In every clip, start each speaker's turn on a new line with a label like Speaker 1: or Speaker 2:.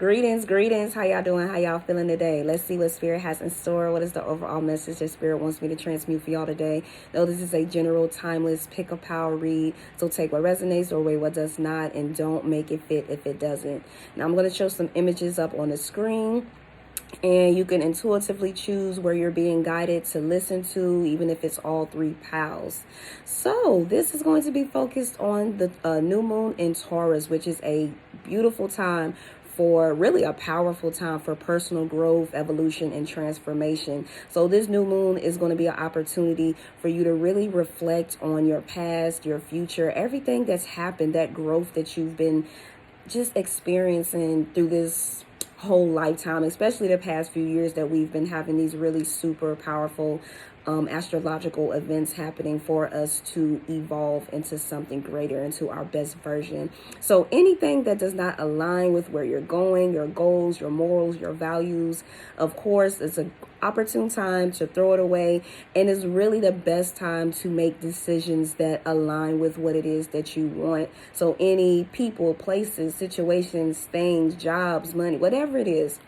Speaker 1: Greetings. How y'all doing? How y'all feeling today? Let's see what Spirit has in store. What is the overall message that Spirit wants me to transmute for y'all today? Know this is a general, timeless, pick a power read. So take what resonates or away what does not, and don't make it fit if it doesn't. Now I'm going to show some images up on the screen, and you can intuitively choose where you're being guided to listen to, even if it's all three pals. So this is going to be focused on the new moon in Taurus, which is a beautiful time for really a powerful time for personal growth, evolution, and transformation. So this new moon is going to be an opportunity for you to really reflect on your past, your future, everything that's happened, that growth that you've been just experiencing through this whole lifetime, especially the past few years that we've been having these really super powerful astrological events happening for us to evolve into something greater, into our best version. So anything that does not align with where you're going, your goals, your morals, your values, of course, it's an opportune time to throw it away, and it's really the best time to make decisions that align with what it is that you want. So any people, places, situations, things, jobs, money, whatever it is,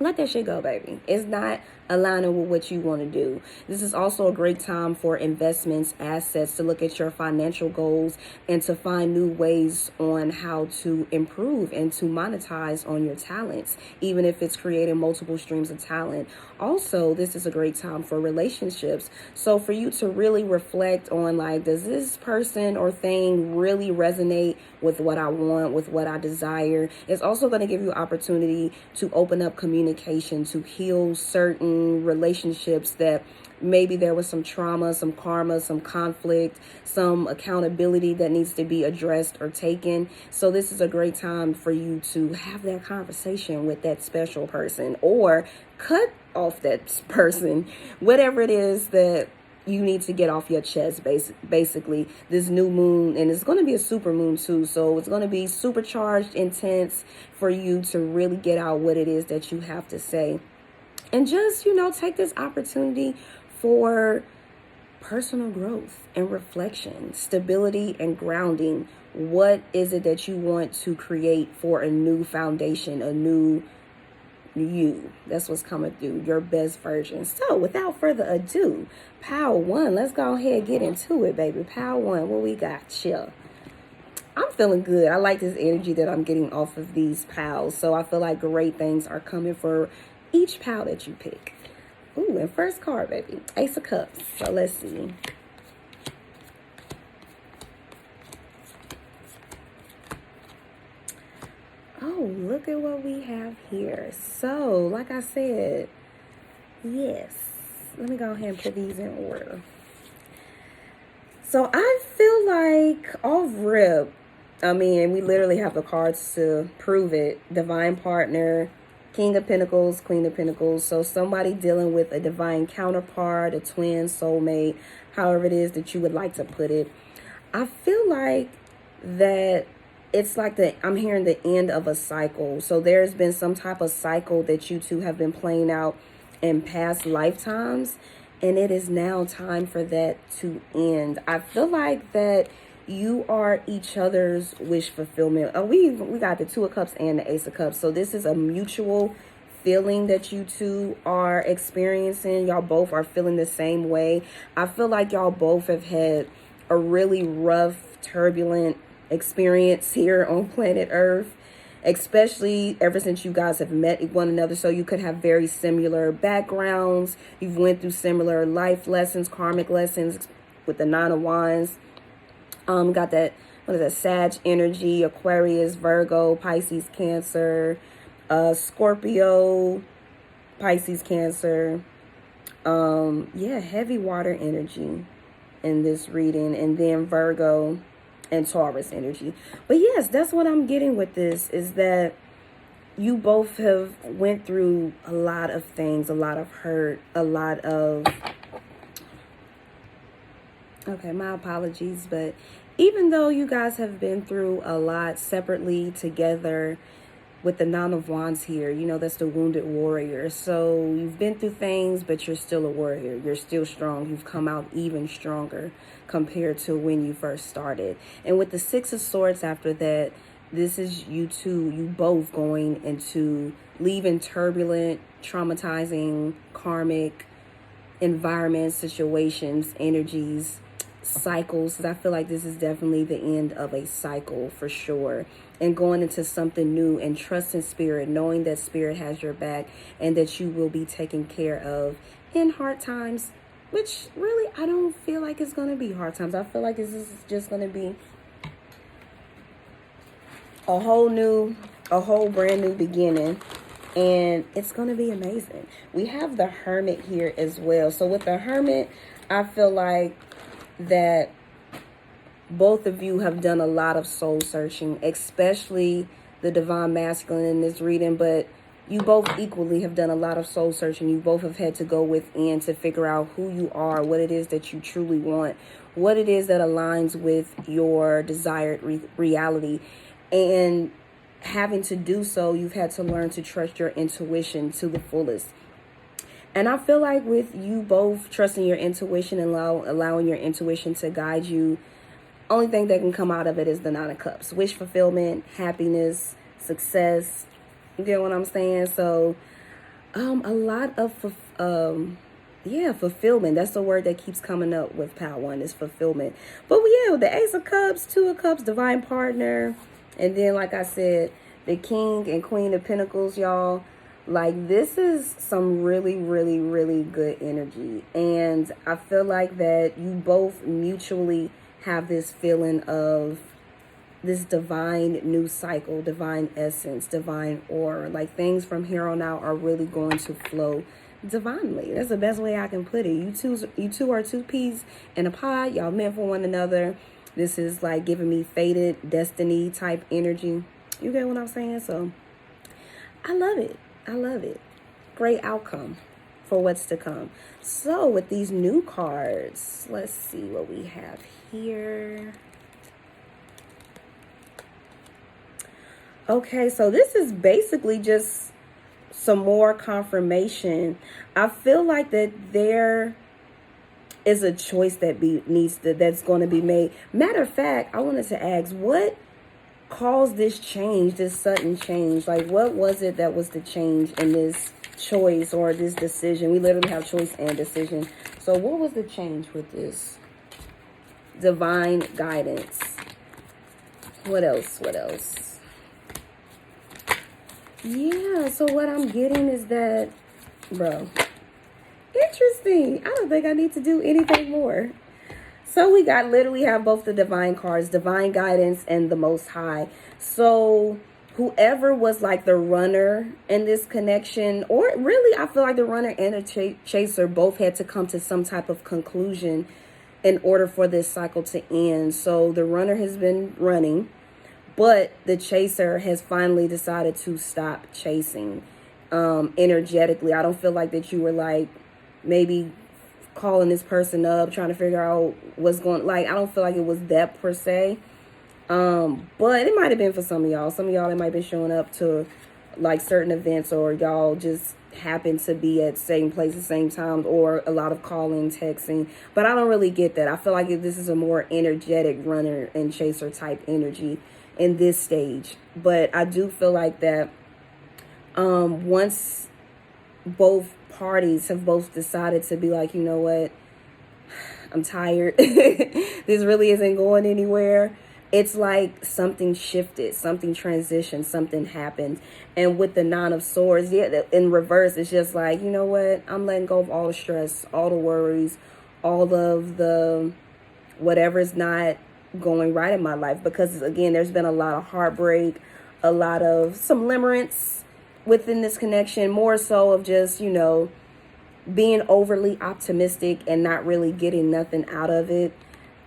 Speaker 1: let that shit go, baby. It's not aligning with what you want to do. This is also a great time for investments, assets, to look at your financial goals and to find new ways on how to improve and to monetize on your talents, even if it's creating multiple streams of talent. Also, this is a great time for relationships. So for you to really reflect on, like, does this person or thing really resonate with what I want, with what I desire? It's also going to give you opportunity to open up communication, to heal certain relationships that maybe there was some trauma, some karma, some conflict, some accountability that needs to be addressed or taken. So this is a great time for you to have that conversation with that special person, or cut off that person, whatever it is that you need to get off your chest. Basically, this new moon, and it's going to be a super moon too, so it's going to be supercharged, intense, for you to really get out what it is that you have to say. And just, take this opportunity for personal growth and reflection, stability and grounding. What is it that you want to create for a new foundation, a new you? That's what's coming through, your best version. So without further ado, Power 1, let's go ahead and get into it, baby. Power 1, what we got? Chill. I'm feeling good. I like this energy that I'm getting off of these pals. So I feel like great things are coming for each pal that you pick. Ooh, and first card, baby. Ace of Cups. So let's see. Oh, look at what we have here. So, like I said, yes. Let me go ahead and put these in order. So I feel like off rip, we literally have the cards to prove it. Divine partner, King of Pentacles, Queen of Pentacles. So somebody dealing with a divine counterpart, a twin, soulmate, however it is that you would like to put it. I feel like that it's like I'm hearing the end of a cycle. So there's been some type of cycle that you two have been playing out in past lifetimes, and it is now time for that to end. I feel like that you are each other's wish fulfillment. We got the Two of Cups and the Ace of Cups. So this is a mutual feeling that you two are experiencing. Y'all both are feeling the same way. I feel like y'all both have had a really rough, turbulent experience here on planet Earth, especially ever since you guys have met one another. So you could have very similar backgrounds. You've went through similar life lessons, karmic lessons with the Nine of Wands. Got that, what is that, Sag energy, Aquarius, Virgo, Pisces, Cancer, Scorpio, Pisces, Cancer. Heavy water energy in this reading, and then Virgo and Taurus energy. But yes, that's what I'm getting with this, is that you both have went through a lot of things, a lot of hurt, a lot of... Okay, my apologies, but even though you guys have been through a lot separately, together, with the Nine of Wands here, that's the wounded warrior. So you've been through things, but you're still a warrior. You're still strong. You've come out even stronger compared to when you first started. And with the Six of Swords after that, this is you both going into leaving turbulent, traumatizing, karmic environments, situations, energies, cycles. Because I feel like this is definitely the end of a cycle for sure. And going into something new and trusting spirit, knowing that spirit has your back and that you will be taken care of in hard times, which really I don't feel like it's going to be hard times. I feel like this is just going to be a whole brand new beginning, and it's going to be amazing. We have the Hermit here as well. So with the Hermit, I feel like that both of you have done a lot of soul searching, especially the Divine Masculine in this reading, but you both equally have done a lot of soul searching. You both have had to go within to figure out who you are, what it is that you truly want, what it is that aligns with your desired reality. And having to do so, you've had to learn to trust your intuition to the fullest. And I feel like with you both trusting your intuition and allowing your intuition to guide you, only thing that can come out of it is the Nine of Cups. Wish fulfillment, happiness, success. You get what I'm saying? So, a lot of, fulfillment. That's the word that keeps coming up with Pile 1 is fulfillment. But yeah, the Ace of Cups, Two of Cups, Divine Partner. And then, like I said, the King and Queen of Pentacles, y'all. Like, this is some really, really, really good energy. And I feel like that you both mutually have this feeling of this divine new cycle, divine essence, divine aura. Like, things from here on out are really going to flow divinely. That's the best way I can put it. You two are two peas in a pod. Y'all meant for one another. This is like giving me fated destiny type energy. You get what I'm saying? So I love it. I love it. Great outcome for what's to come. So with these new cards, let's see what we have here. Okay, so this is basically just some more confirmation. I feel like that there is a choice that that's going to be made. Matter of fact, I wanted to ask, what caused this change, this sudden change? Like, what was it that was the change in this choice or this decision? We literally have choice and decision. So what was the change with this? Divine guidance. What else? Yeah, so what I'm getting is that, bro, interesting. I don't think I need to do anything more. So we literally have both the divine cards, divine guidance and the Most High. So whoever was like the runner in this connection, or really I feel like the runner and the chaser both had to come to some type of conclusion in order for this cycle to end. So the runner has been running, but the chaser has finally decided to stop chasing energetically. I don't feel like that you were like maybe calling this person up, trying to figure out what's going, like, I don't feel like it was that per se. But it might have been for some of y'all. Some of y'all that might have been showing up to like certain events, or y'all just happen to be at same place at same time, or a lot of calling, texting. But I don't really get that. I feel like this is a more energetic runner and chaser type energy in this stage. But I do feel like that once both parties have both decided to be like, you know what, I'm tired. This really isn't going anywhere. It's like something shifted, something transitioned, something happened. And with the Nine of Swords, yeah, in reverse, it's just like, you know what, I'm letting go of all the stress, all the worries, all of the whatever's not going right in my life. Because again, there's been a lot of heartbreak, a lot of some limerence within this connection, more so of just, you know, being overly optimistic and not really getting nothing out of it.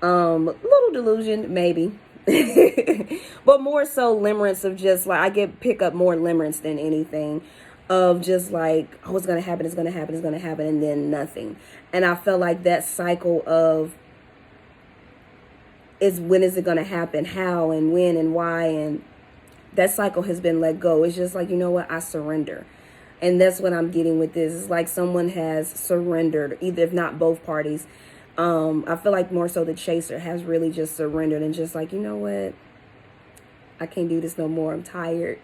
Speaker 1: Little delusion, maybe. But more so limerence of just like, pick up more limerence than anything, of just like, oh, it's gonna happen, and then nothing. And I felt like that cycle of when is it gonna happen, how and when and why, and that cycle has been let go. It's just like, you know what, I surrender. And that's what I'm getting with this. It's like someone has surrendered, either if not both parties. I feel like more so the chaser has really just surrendered and just like, you know what, I can't do this no more. I'm tired.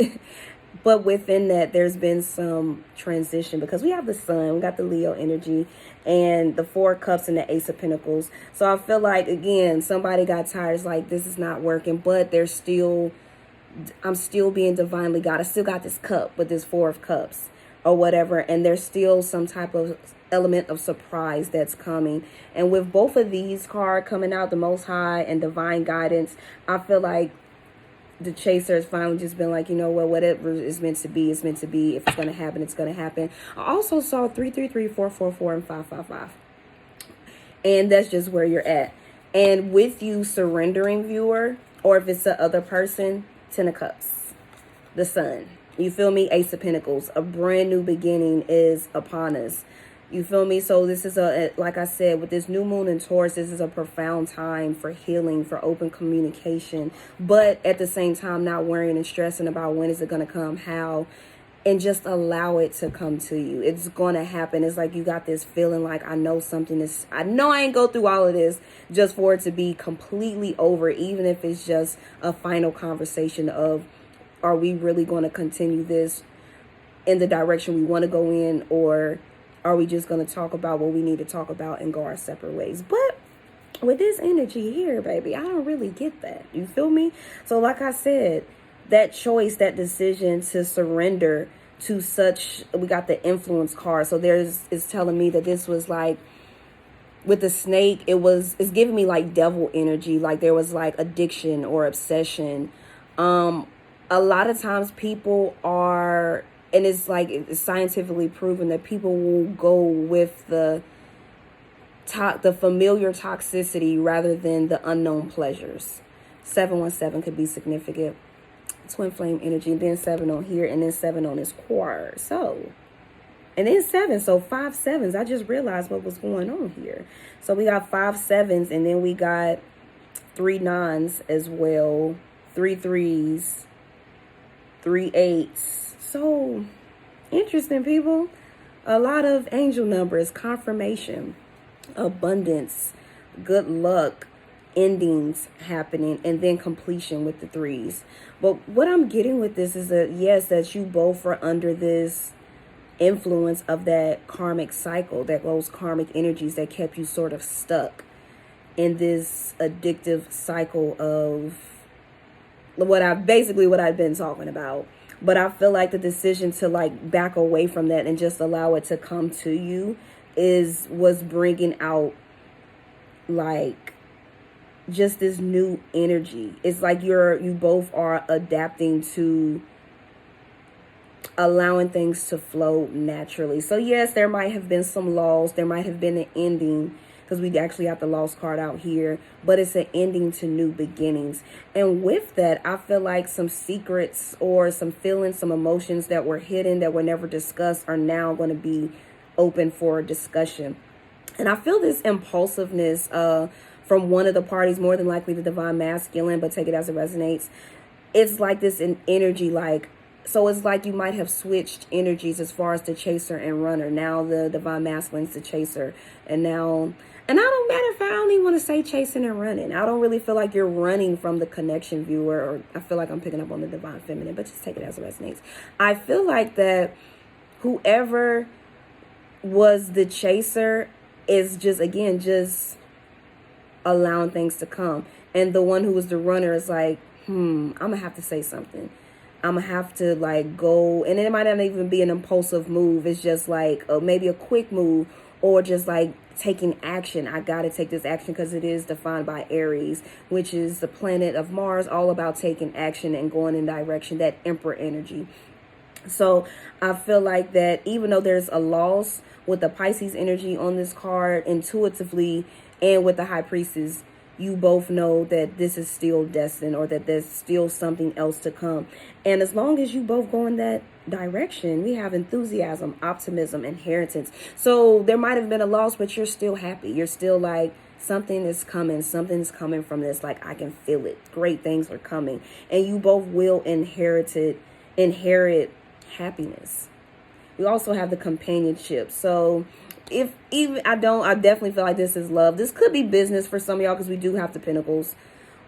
Speaker 1: But within that, there's been some transition because we have the sun, we got the Leo energy, and the Four of Cups and the Ace of Pentacles. So I feel like, again, somebody got tired. It's like, this is not working, but I'm still being divinely guided. I still got this cup with this Four of Cups or whatever, and there's still some type of element of surprise that's coming. And with both of these cards coming out, the Most High and divine guidance, I feel like the chaser has finally just been like, you know what, whatever is meant to be is meant to be. If it's going to happen, it's going to happen. I also saw 333, 444, and 555. And that's just where you're at. And with you surrendering, viewer, or if it's the other person, 10 of Cups, the sun. You feel me? Ace of Pentacles. A brand new beginning is upon us. You feel me? So this is like I said, with this new moon in Taurus, this is a profound time for healing, for open communication, but at the same time, not worrying and stressing about when is it going to come, how, and just allow it to come to you. It's going to happen. It's like you got this feeling like, I know I ain't go through all of this just for it to be completely over, even if it's just a final conversation of, are we really going to continue this in the direction we want to go in, or are we just going to talk about what we need to talk about and go our separate ways? But with this energy here, baby, I don't really get that. You feel me? So like I said, that choice, that decision to surrender to such, we got the influence card. So it's telling me that this was like, with the snake, it's giving me like devil energy. Like there was like addiction or obsession. A lot of times people are, and it's like it's scientifically proven that people will go with the familiar toxicity rather than the unknown pleasures. 717 could be significant. Twin flame energy, and then 7 on here, and then 7 on this quad. So, and then 7. So 5 sevens. I just realized what was going on here. So we got 5 sevens, and then we got 3 9s as well, 3 3s, 3 8s. So interesting, people. A lot of angel numbers, confirmation, abundance, good luck, endings happening, and then completion with the 3s. But what I'm getting with this is that, yes, that you both are under this influence of that karmic cycle, that those karmic energies that kept you sort of stuck in this addictive cycle of what I've been talking about. But I feel like the decision to like back away from that and just allow it to come to you was bringing out like just this new energy. It's like you both are adapting to allowing things to flow naturally. So yes, there might have been some loss. There might have been an ending, because we actually have the lost card out here, but it's an ending to new beginnings. And with that, I feel like some secrets or some feelings, some emotions that were hidden, that were never discussed, are now going to be open for discussion. And I feel this impulsiveness from one of the parties, more than likely the divine masculine, but take it as it resonates. It's like this in energy, like, so it's like you might have switched energies as far as the chaser and runner. Now the divine masculine's the chaser, and I don't matter if I only want to say chasing and running. I don't really feel like you're running from the connection, viewer, or I feel like I'm picking up on the divine feminine, but just take it as it resonates. I feel like that whoever was the chaser is just allowing things to come. And the one who was the runner is like, I'm going to have to say something. I'm going to have to like go, and it might not even be an impulsive move. It's just like maybe a quick move, or just like taking action. I got to take this action because it is defined by Aries, which is the planet of Mars, all about taking action and going in direction, that Emperor energy. So I feel like that even though there's a loss with the Pisces energy on this card, intuitively, and with the High Priestess, you both know that this is still destined, or that there's still something else to come. And as long as you both go in that direction, we have enthusiasm, optimism, inheritance. So there might have been a loss, but you're still happy. You're still like, something is coming. Something's coming from this. Like, I can feel it. Great things are coming. And you both will inherit happiness. We also have the companionship. So I definitely feel like this is love. This could be business for some of y'all, because we do have the Pentacles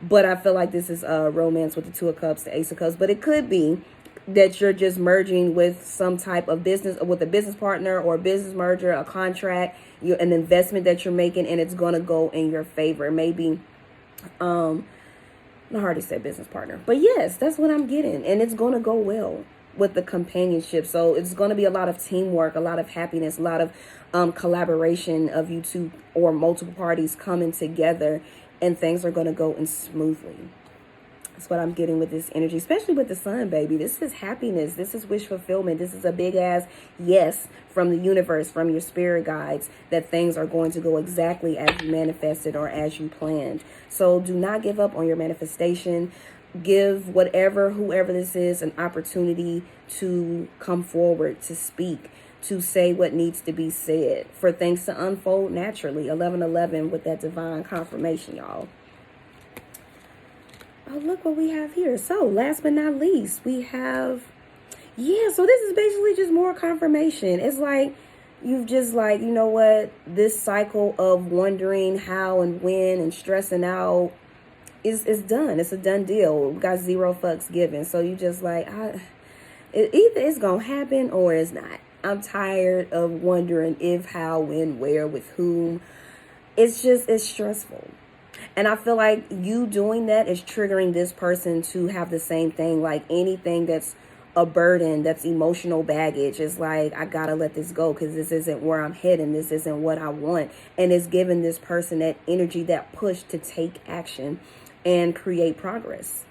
Speaker 1: But I feel like this is romance with the Two of Cups, the Ace of Cups. But it could be that you're just merging with some type of business, with a business partner or a business merger, a contract, an investment that you're making, and it's going to go in your favor. Maybe, not hard to say business partner, but yes, that's what I'm getting. And it's going to go well with the companionship. So it's going to be a lot of teamwork, a lot of happiness, a lot of collaboration of you two or multiple parties coming together, and things are going to go in smoothly. That's what I'm getting with this energy, especially with the sun, baby. This is happiness. This is wish fulfillment. This is a big ass yes from the universe, from your spirit guides, that things are going to go exactly as you manifested or as you planned. So do not give up on your manifestation. Give whoever this is, an opportunity to come forward, to speak, to say what needs to be said, for things to unfold naturally. 1111 with that divine confirmation, y'all. Oh, look what we have here. So last but not least, we have, so this is basically just more confirmation. It's like you've just like, you know what, this cycle of wondering how and when and stressing out is done. It's a done deal. We got 0 fucks given. So you just like, either it's going to happen or it's not. I'm tired of wondering if, how, when, where, with whom. It's stressful. And I feel like you doing that is triggering this person to have the same thing. Like anything that's a burden, that's emotional baggage, is like, I gotta let this go because this isn't where I'm heading. This isn't what I want. And it's giving this person that energy, that push to take action and create progress.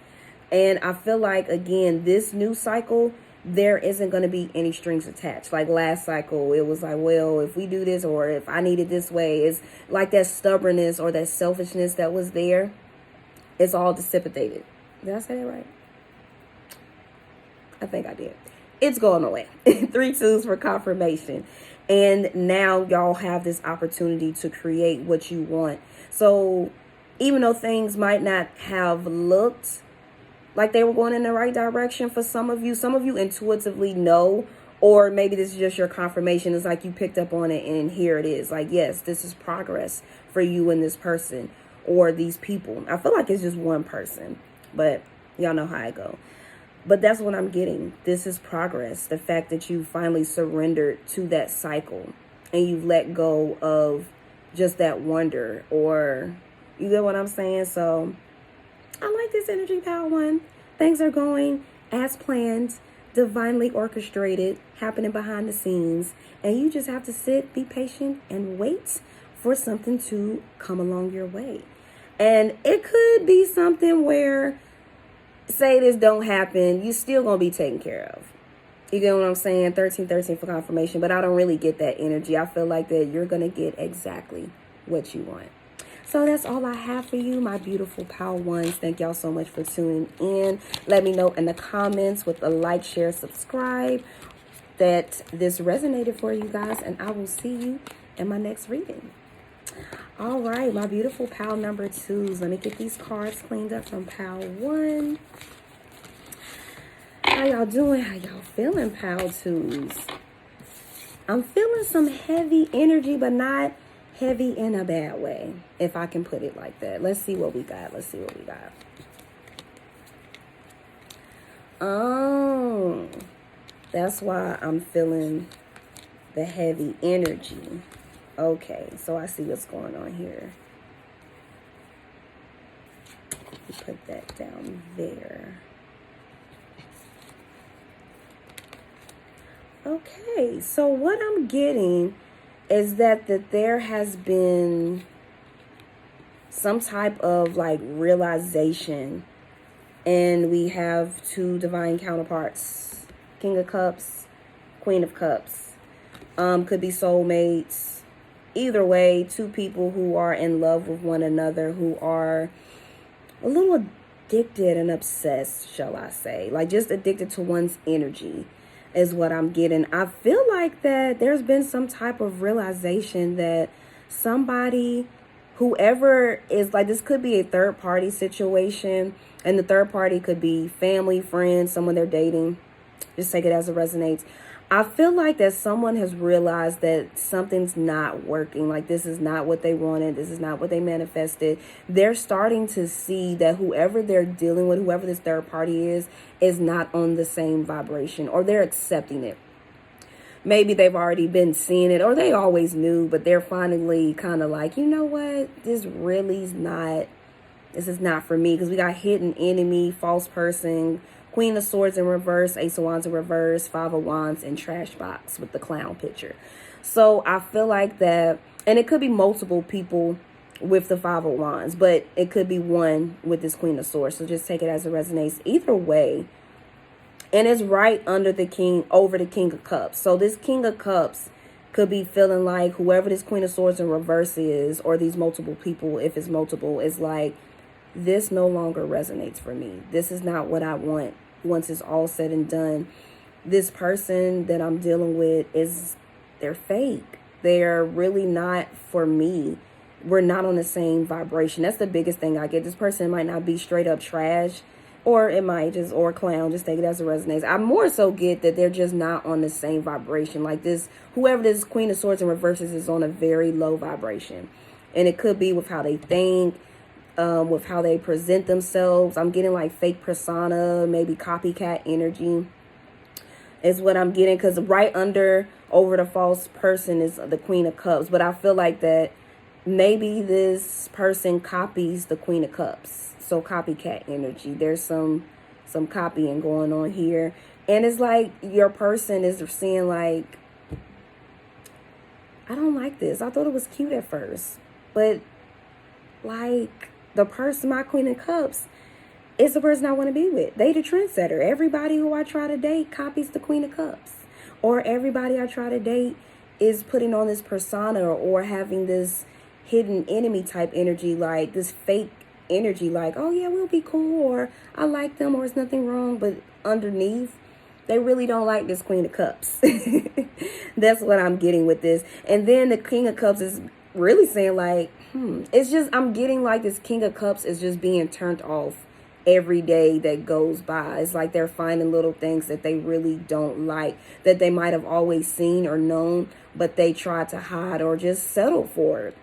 Speaker 1: And I feel like, again, this new cycle, there isn't going to be any strings attached. Like last cycle, it was like, well, if we do this, or if I need it this way, it's like that stubbornness or that selfishness that was there. It's all dissipated. Did I say that right? I think I did. It's going away. 3 2s for confirmation. And now y'all have this opportunity to create what you want. So even though things might not have looked like they were going in the right direction for some of you intuitively know, or maybe this is just your confirmation. It's like you picked up on it and here it is. Like, yes, this is progress for you and this person or these people. I feel like it's just one person, but y'all know how I go. But that's what I'm getting. This is progress. The fact that you finally surrendered to that cycle and you've let go of just that wonder, or you get what I'm saying? So I like this energy, Power One. Things are going as planned, divinely orchestrated, happening behind the scenes. And you just have to sit, be patient, and wait for something to come along your way. And it could be something where, say this don't happen, you still going to be taken care of. You get what I'm saying? 1313 for confirmation. But I don't really get that energy. I feel like that you're going to get exactly what you want. So that's all I have for you, my beautiful Power Ones. Thank y'all so much for tuning in. Let me know in the comments with a like, share, subscribe that this resonated for you guys. And I will see you in my next reading. All right, my beautiful Power number 2s. Let me get these cards cleaned up from Power 1. How y'all doing? How y'all feeling, Power 2s? I'm feeling some heavy energy, but not heavy in a bad way, if I can put it like that. Let's see what we got. Oh, that's why I'm feeling the heavy energy. Okay, so I see what's going on here. Put that down there. Okay, so what I'm getting is that there has been some type of like realization, and we have 2 divine counterparts, King of Cups, Queen of Cups. Could be soulmates. Either way, 2 people who are in love with one another, who are a little addicted and obsessed, shall I say, like just addicted to one's energy is what I'm getting. I feel like that there's been some type of realization that somebody, whoever is like, this could be a third party situation, and the third party could be family, friends, someone they're dating, Just take it as it resonates. I feel like that someone has realized that something's not working. Like, this is not what they wanted. This is not what they manifested. They're starting to see that whoever they're dealing with, whoever this third party is not on the same vibration, or they're accepting it. Maybe they've already been seeing it, or they always knew, but they're finally kind of like, you know what? This is not for me. Because we got hidden enemy, false person, Queen of Swords in reverse, Ace of Wands in reverse, Five of Wands, and trash box with the clown picture. So I feel like that, and it could be multiple people with the Five of Wands, but it could be one with this Queen of Swords. So just take it as it resonates. Either way, and it's right under the King, over the King of Cups. So this King of Cups could be feeling like whoever this Queen of Swords in reverse is, or these multiple people, if it's multiple, is like, this no longer resonates for me. This is not what I want once it's all said and done. This person that I'm dealing with they're fake. They're really not for me. We're not on the same vibration. That's the biggest thing I get. This person might not be straight up trash, or it might just, or clown, just take it as it resonates. I more so get that they're just not on the same vibration. Like this, whoever this Queen of Swords in reverses is on a very low vibration. And it could be with how they think, with how they present themselves. I'm getting like fake persona, maybe copycat energy is what I'm getting. Because right under, over the false person is the Queen of Cups. But I feel like that maybe this person copies the Queen of Cups. So copycat energy. There's some copying going on here. And it's like your person is seeing like, I don't like this. I thought it was cute at first. But like the person, my Queen of Cups, is the person I want to be with. They the trendsetter. Everybody who I try to date copies the Queen of Cups. Or everybody I try to date is putting on this persona, or having this hidden enemy type energy, like this fake energy, like, oh yeah, we'll be cool, or I like them, or it's nothing wrong. But underneath, they really don't like this Queen of Cups. That's what I'm getting with this. And then the King of Cups is really saying like, it's just, I'm getting like this King of Cups is just being turned off every day that goes by. It's like they're finding little things that they really don't like, that they might have always seen or known, but they try to hide or just settle for it.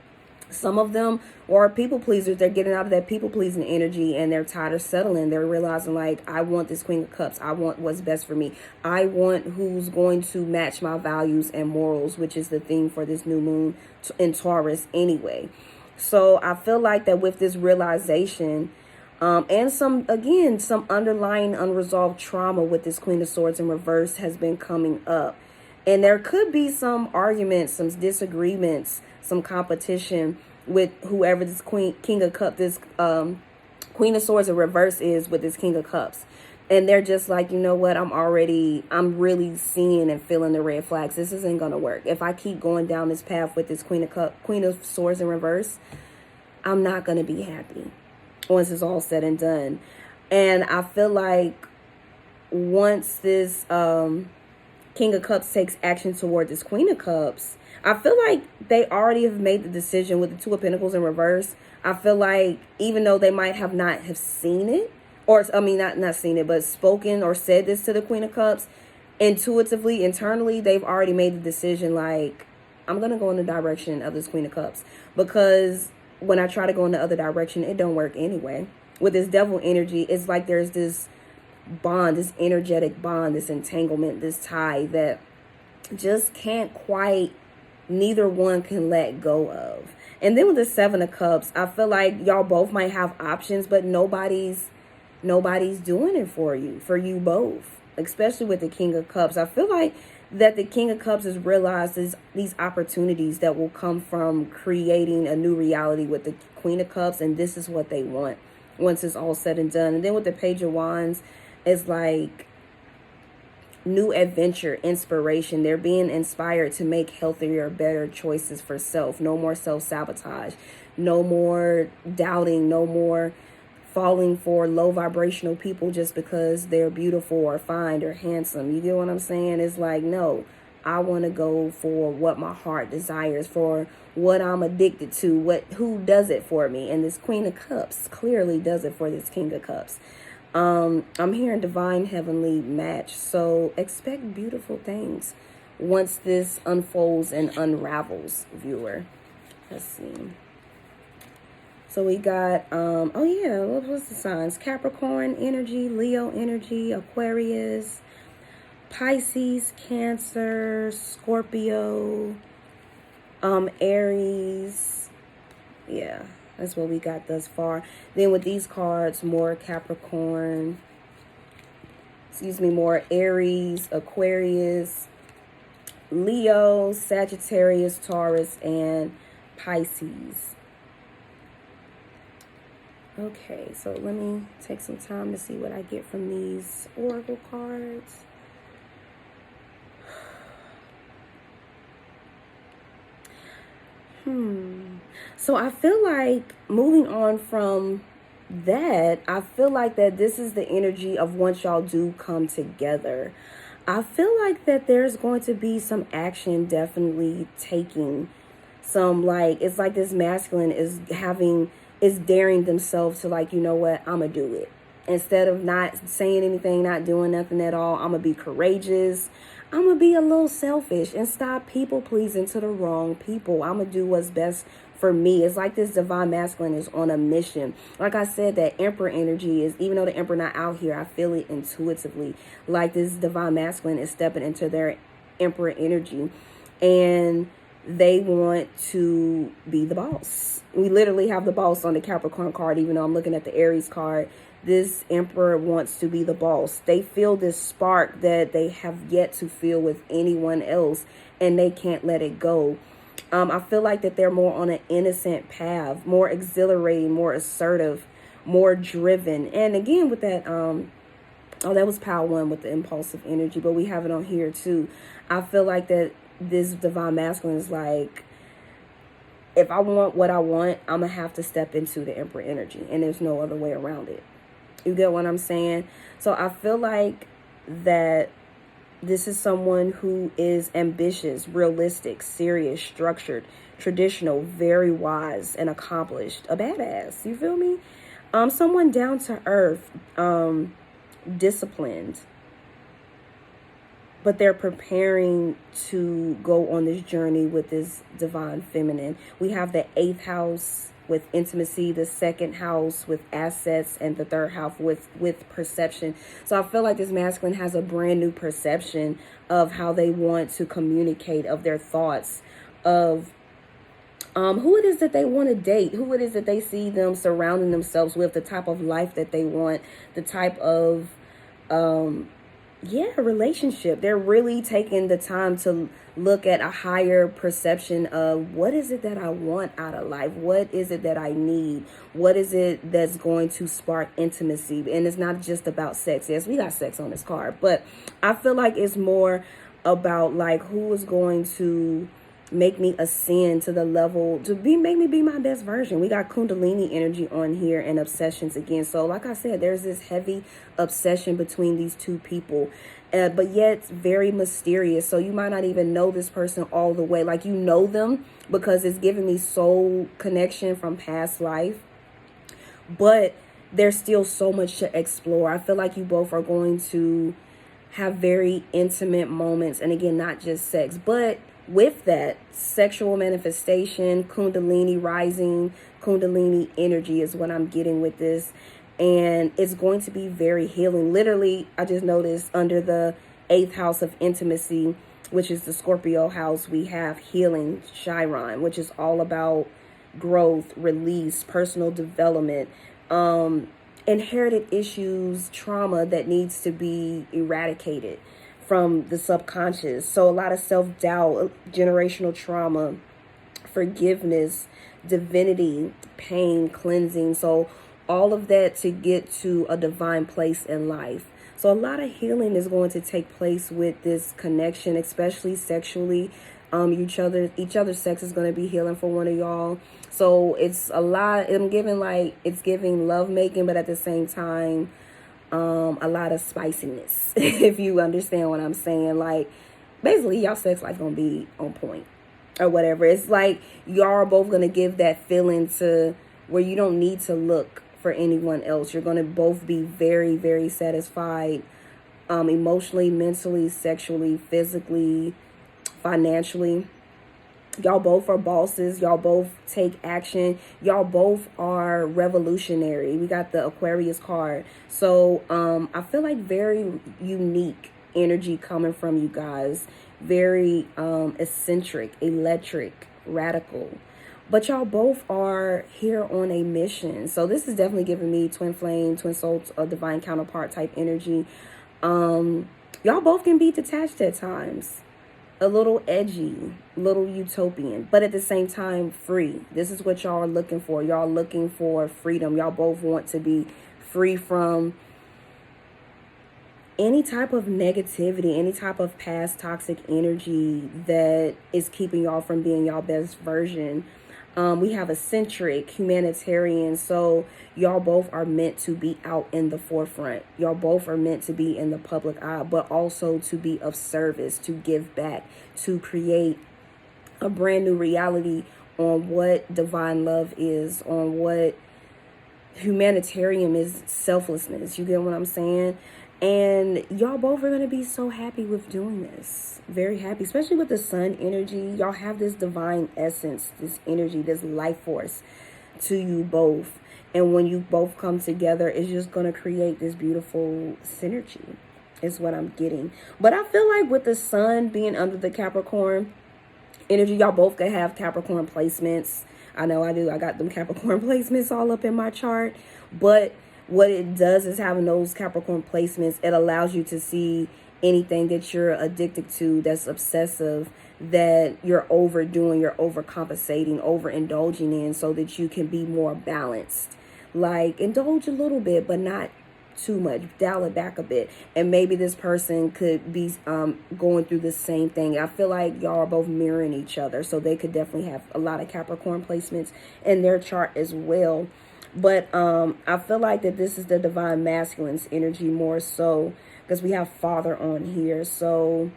Speaker 1: Some of them are people pleasers. They're getting out of that people pleasing energy, and they're tired of settling. They're realizing like, I want this Queen of Cups. I want what's best for me. I want who's going to match my values and morals, which is the theme for this new moon in Taurus anyway. So I feel like that with this realization, and some underlying unresolved trauma with this Queen of Swords in reverse has been coming up. And there could be some arguments, some disagreements, some competition with whoever this King of Cups, this Queen of Swords in reverse is with this King of Cups. And they're just like, you know what, I'm really seeing and feeling the red flags. This isn't going to work. If I keep going down this path with this Queen of Swords in reverse, I'm not going to be happy once it's all said and done. And I feel like once this King of Cups takes action toward this Queen of Cups, I feel like they already have made the decision with the Two of Pentacles in reverse. I feel like even though they might have not have seen it, or I mean not seen it, but spoken or said this to the Queen of Cups, intuitively, internally, they've already made the decision like, I'm going to go in the direction of this Queen of Cups. Because when I try to go in the other direction, it don't work anyway. With this devil energy, it's like there's this bond, this energetic bond, this entanglement, this tie that just can't quite, neither one can let go of. And then with the Seven of Cups, I feel like y'all both might have options, but nobody's doing it for you both, especially with the King of Cups. I feel like that the King of Cups has realized these opportunities that will come from creating a new reality with the Queen of Cups, and this is what they want once it's all said and done. And then with the Page of Wands, it's like new adventure, inspiration. They're being inspired to make healthier, better choices for self. No more self-sabotage. No more doubting. No more falling for low vibrational people just because they're beautiful or fine or handsome. You get what I'm saying? It's like, no, I want to go for what my heart desires, for what I'm addicted to, who does it for me. And this Queen of Cups clearly does it for this King of Cups. I'm hearing divine heavenly match. So expect beautiful things once this unfolds and unravels, viewer. Let's see. So we got, oh yeah, what was the signs? Capricorn energy, Leo energy, Aquarius, Pisces, Cancer, Scorpio, Aries. Yeah, that's what we got thus far. Then with these cards, more Capricorn, more Aries, Aquarius, Leo, Sagittarius, Taurus, and Pisces. Okay, so let me take some time to see what I get from these oracle cards. So I feel like moving on from that, I feel like that this is the energy of once y'all do come together. I feel like that there's going to be some action definitely taking some, like, it's like this masculine is daring themselves to, like, you know what, I'm gonna do it. Instead of not saying anything, not doing nothing at all, I'm gonna be courageous. I'm gonna be a little selfish and stop people pleasing to the wrong people. I'm gonna do what's best for me. It's like this divine masculine is on a mission. Like I said, that emperor energy is, even though the emperor not out here, I feel it intuitively. Like this divine masculine is stepping into their emperor energy, and they want to be the boss. We literally have the boss on the Capricorn card, even though I'm looking at the Aries card. This emperor wants to be the boss. They feel this spark that they have yet to feel with anyone else, and they can't let it go. I feel like that they're more on an innocent path, more exhilarating, more assertive, more driven. And again, with that, oh, that was Power 1 with the impulsive energy, but we have it on here too. I feel like that this divine masculine is like, if I want what I want, I'm going to have to step into the emperor energy, and there's no other way around it. You get what I'm saying? So I feel like that this is someone who is ambitious, realistic, serious, structured, traditional, very wise, and accomplished. A badass. You feel me? Someone down to earth, disciplined. But they're preparing to go on this journey with this divine feminine. We have the 8th house with intimacy, the 2nd house with assets, and the 3rd house with perception. So I feel like this masculine has a brand new perception of how they want to communicate, of their thoughts, of who it is that they want to date, who it is that they see them surrounding themselves with, the type of life that they want, the type of relationship. They're really taking the time to look at a higher perception of what is it that I want out of life? What is it that I need? What is it that's going to spark intimacy? And it's not just about sex. Yes, we got sex on this card, but I feel like it's more about like who is going to make me ascend to the level to make me be my best version. We got Kundalini energy on here and obsessions again. So like I said, there's this heavy obsession between these two people, but yet very mysterious. So you might not even know this person all the way. Like you know them because it's giving me soul connection from past life, but there's still so much to explore. I feel like you both are going to have very intimate moments. And again, not just sex, but with that, sexual manifestation, Kundalini rising, Kundalini energy is what I'm getting with this. And it's going to be very healing. Literally, I just noticed under the 8th house of intimacy, which is the Scorpio house, we have healing, Chiron, which is all about growth, release, personal development, inherited issues, trauma that needs to be eradicated from the subconscious. So a lot of self-doubt, generational trauma, forgiveness, divinity, pain, cleansing. So all of that to get to a divine place in life. So a lot of healing is going to take place with this connection, especially sexually. Each other's sex is going to be healing for one of y'all. So it's a lot. I'm giving it's giving love making, but at the same time, a lot of spiciness, if you understand what I'm saying. Like basically y'all sex life gonna be on point or whatever. It's like y'all are both gonna give that feeling to where you don't need to look for anyone else. You're going to both be very, very satisfied, emotionally, mentally, sexually, physically, financially. Y'all both are bosses. Y'all both take action. Y'all both are revolutionary. We got the Aquarius card. So I feel like very unique energy coming from you guys. Very eccentric, electric, radical. But y'all both are here on a mission. So this is definitely giving me twin flame, twin soul, divine counterpart type energy. Y'all both can be detached at times. A little edgy, little utopian, but at the same time free. This is what y'all are looking for. Y'all looking for freedom. Y'all both want to be free from any type of negativity, any type of past toxic energy that is keeping y'all from being y'all best version. We have eccentric, humanitarian, so y'all both are meant to be out in the forefront. Y'all both are meant to be in the public eye, but also to be of service, to give back, to create a brand new reality on what divine love is, on what humanitarian is, selflessness. You get what I'm saying? And y'all both are going to be so happy with doing this. Very happy, especially with the sun energy. Y'all have this divine essence, this energy, this life force to you both. And when you both come together, it's just going to create this beautiful synergy is what I'm getting. But I feel like with the sun being under the Capricorn energy, y'all both could have Capricorn placements. I know I do. I got them Capricorn placements all up in my chart. But what it does is having those Capricorn placements, it allows you to see anything that you're addicted to, that's obsessive, that you're overdoing, you're overcompensating, overindulging in, so that you can be more balanced. Like, indulge a little bit, but not too much. Dial it back a bit. And maybe this person could be going through the same thing. I feel like y'all are both mirroring each other, so they could definitely have a lot of Capricorn placements in their chart as well. But I feel like that this is the divine masculine's energy more so, because we have father on here. So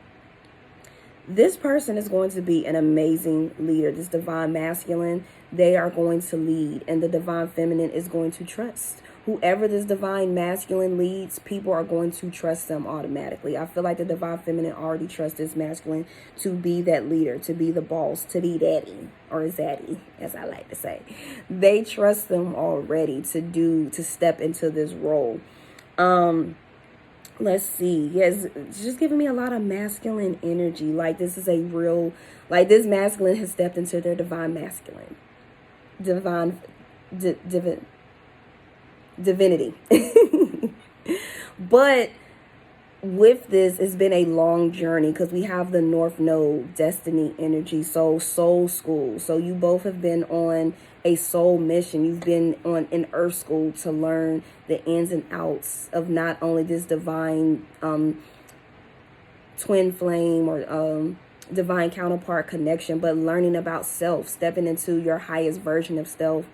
Speaker 1: this person is going to be an amazing leader. This divine masculine, they are going to lead, and the divine feminine is going to trust. Whoever this divine masculine leads, people are going to trust them automatically. I feel like the divine feminine already trusts this masculine to be that leader, to be the boss, to be daddy, or zaddy, as I like to say. They trust them already to step into this role. Let's see. Yes, it's just giving me a lot of masculine energy. Like, this is a real, like, this masculine has stepped into their divine masculine. Divinity. But with this, it's been a long journey, because we have the North Node destiny energy, so soul school. So you both have been on a soul mission. You've been on an earth school to learn the ins and outs of not only this divine twin flame or divine counterpart connection, but learning about self, stepping into your highest version of self,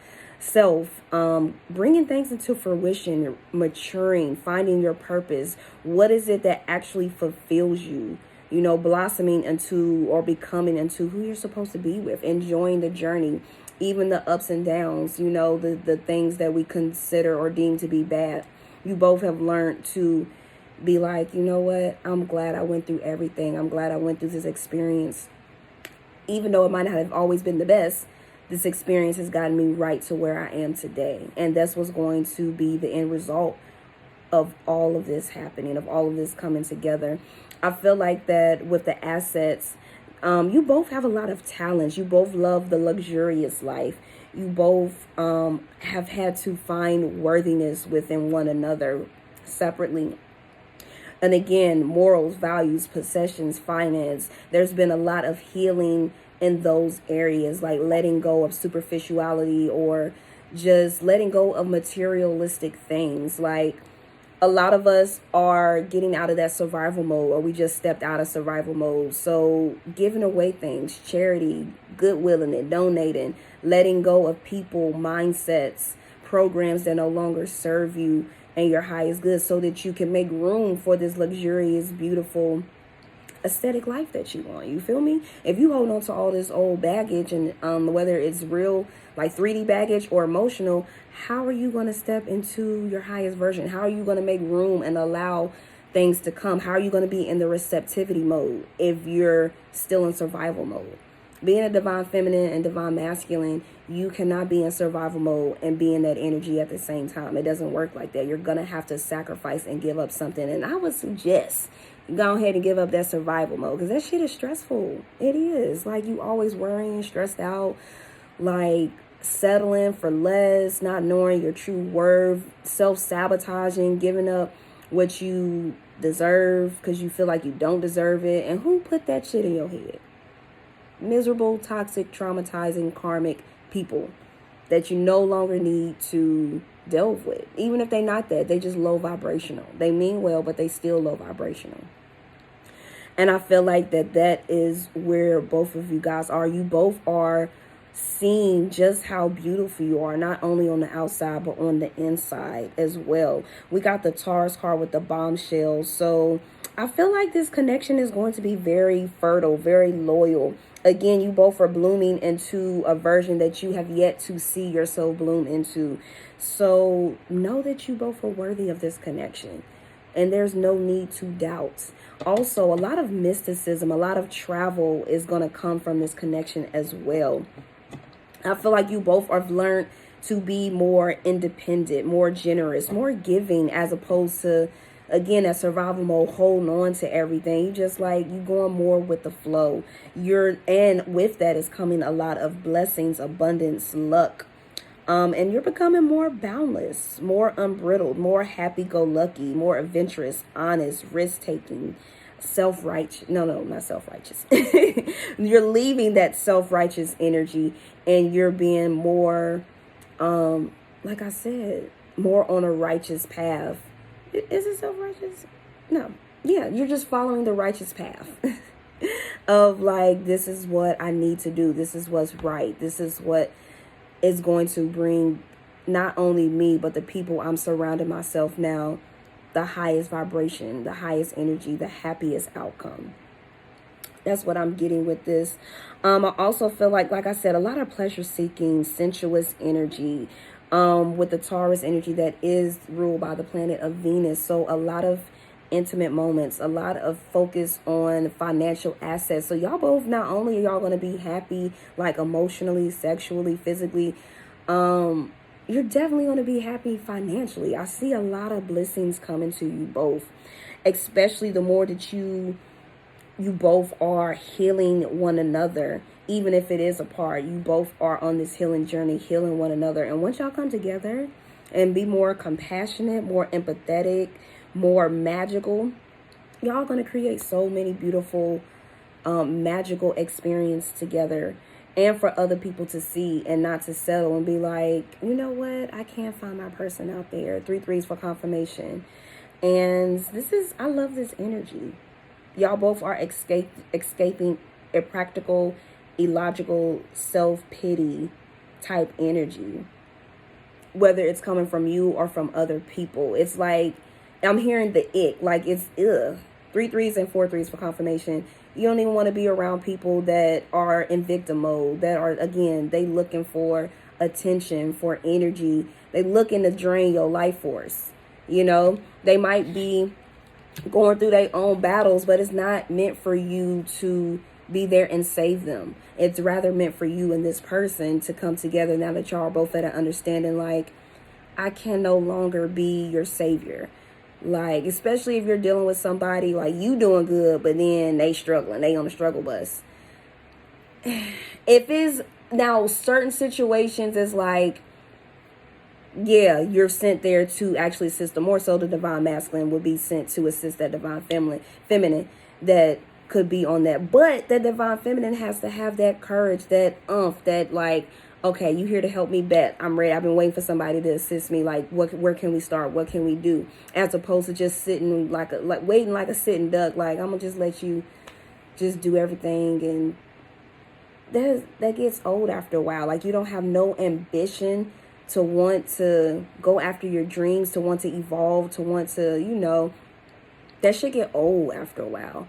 Speaker 1: bringing things into fruition, maturing, finding your purpose. What is it that actually fulfills you? You know, blossoming into or becoming into who you're supposed to be with, enjoying the journey, even the ups and downs, you know, the things that we consider or deem to be bad. You both have learned to be like, you know what, I'm glad I went through everything. I'm glad I went through this experience. Even though it might not have always been the best, this experience has gotten me right to where I am today. And that's what's going to be the end result of all of this happening, of all of this coming together. I feel like that with the assets, you both have a lot of talents. You both love the luxurious life. You both have had to find worthiness within one another separately. And again, morals, values, possessions, finance. There's been a lot of healing in those areas, like letting go of superficiality or just letting go of materialistic things. Like, a lot of us are getting out of that survival mode, or we just stepped out of survival mode. So giving away things, charity, goodwilling it, donating, letting go of people, mindsets, programs that no longer serve you and your highest good, so that you can make room for this luxurious, beautiful aesthetic life that you want. You feel me? If you hold on to all this old baggage, and whether it's real like 3D baggage or emotional, how are you going to step into your highest version? How are you going to make room and allow things to come? How are you going to be in the receptivity mode if you're still in survival mode? Being a divine feminine and divine masculine, you cannot be in survival mode and be in that energy at the same time. It doesn't work like that. You're going to have to sacrifice and give up something. And I would suggest go ahead and give up that survival mode, because that shit is stressful. It is. Like, you always worrying, stressed out, like settling for less, not knowing your true worth, self-sabotaging, giving up what you deserve because you feel like you don't deserve it. And who put that shit in your head? Miserable, toxic, traumatizing, karmic people that you no longer need to delve with. Even if they're not that, they just low vibrational. They mean well, but they still low vibrational. And I feel like that is where both of you guys are. You both are seeing just how beautiful you are, not only on the outside, but on the inside as well. We got the Taurus card with the bombshell. So I feel like this connection is going to be very fertile, very loyal. Again, you both are blooming into a version that you have yet to see yourself bloom into. So know that you both are worthy of this connection. And there's no need to doubt. Also, a lot of mysticism, a lot of travel is going to come from this connection as well. I feel like you both have learned to be more independent, more generous, more giving, as opposed to, again, that survival mode, holding on to everything. You just like, you going more with the flow. And with that is coming a lot of blessings, abundance, luck. And you're becoming more boundless, more unbridled, more happy-go-lucky, more adventurous, honest, risk-taking, self-righteous. No, not self-righteous. You're leaving that self-righteous energy and you're being more, like I said, more on a righteous path. Is it self-righteous? No. Yeah, you're just following the righteous path of like, this is what I need to do. This is what's right. This is what is going to bring not only me, but the people I'm surrounding myself now, the highest vibration, the highest energy, the happiest outcome. That's what I'm getting with this. I also feel like I said, a lot of pleasure-seeking, sensuous energy with the Taurus energy that is ruled by the planet of Venus. So a lot of intimate moments, a lot of focus on financial assets. So y'all both, not only are y'all going to be happy, like emotionally, sexually, physically, you're definitely going to be happy financially. I see a lot of blessings coming to you both, especially the more that you both are healing one another. Even if it is apart, you both are on this healing journey, healing one another. And once y'all come together and be more compassionate, more empathetic, more magical, y'all going to create so many beautiful magical experience together, and for other people to see and not to settle and be like, you know what, I can't find my person out there. 3 3s for confirmation. And I love this energy. Y'all both are escaping a practical, illogical, self-pity type energy, whether it's coming from you or from other people. It's like, I'm hearing the ick, like it's ugh. 3 3s and 4 3s for confirmation. You don't even want to be around people that are in victim mode, that are, again, they looking for attention, for energy. They looking to drain your life force. You know, they might be going through their own battles, but it's not meant for you to be there and save them. It's rather meant for you and this person to come together now that y'all are both at an understanding, like, I can no longer be your savior. Like, especially if you're dealing with somebody like you doing good, but then they struggling, they on the struggle bus. If it's now certain situations, is like, yeah, you're sent there to actually assist them. More so the divine masculine would be sent to assist that divine feminine that could be on that. But that divine feminine has to have that courage, that that like, okay, you here to help me, bet I'm ready. I've been waiting for somebody to assist me. Like, where can we start? What can we do? As opposed to just sitting waiting like a sitting duck. Like, I'm gonna just let you just do everything, and that gets old after a while. Like, you don't have no ambition to want to go after your dreams, to want to evolve, to want to, that should get old after a while.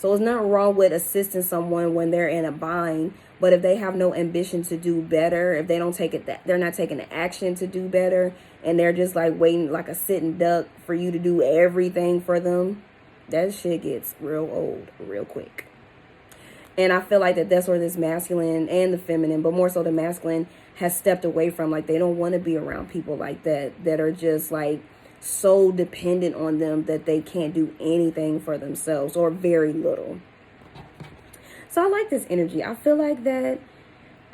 Speaker 1: So it's nothing wrong with assisting someone when they're in a bind. But if they have no ambition to do better, if they don't take it, they're not taking the action to do better, and they're just like waiting like a sitting duck for you to do everything for them, that shit gets real old real quick. And I feel like that's where this masculine and the feminine, but more so the masculine, has stepped away from. Like, they don't want to be around people like that are just like so dependent on them that they can't do anything for themselves, or very little. So I like this energy. I feel like that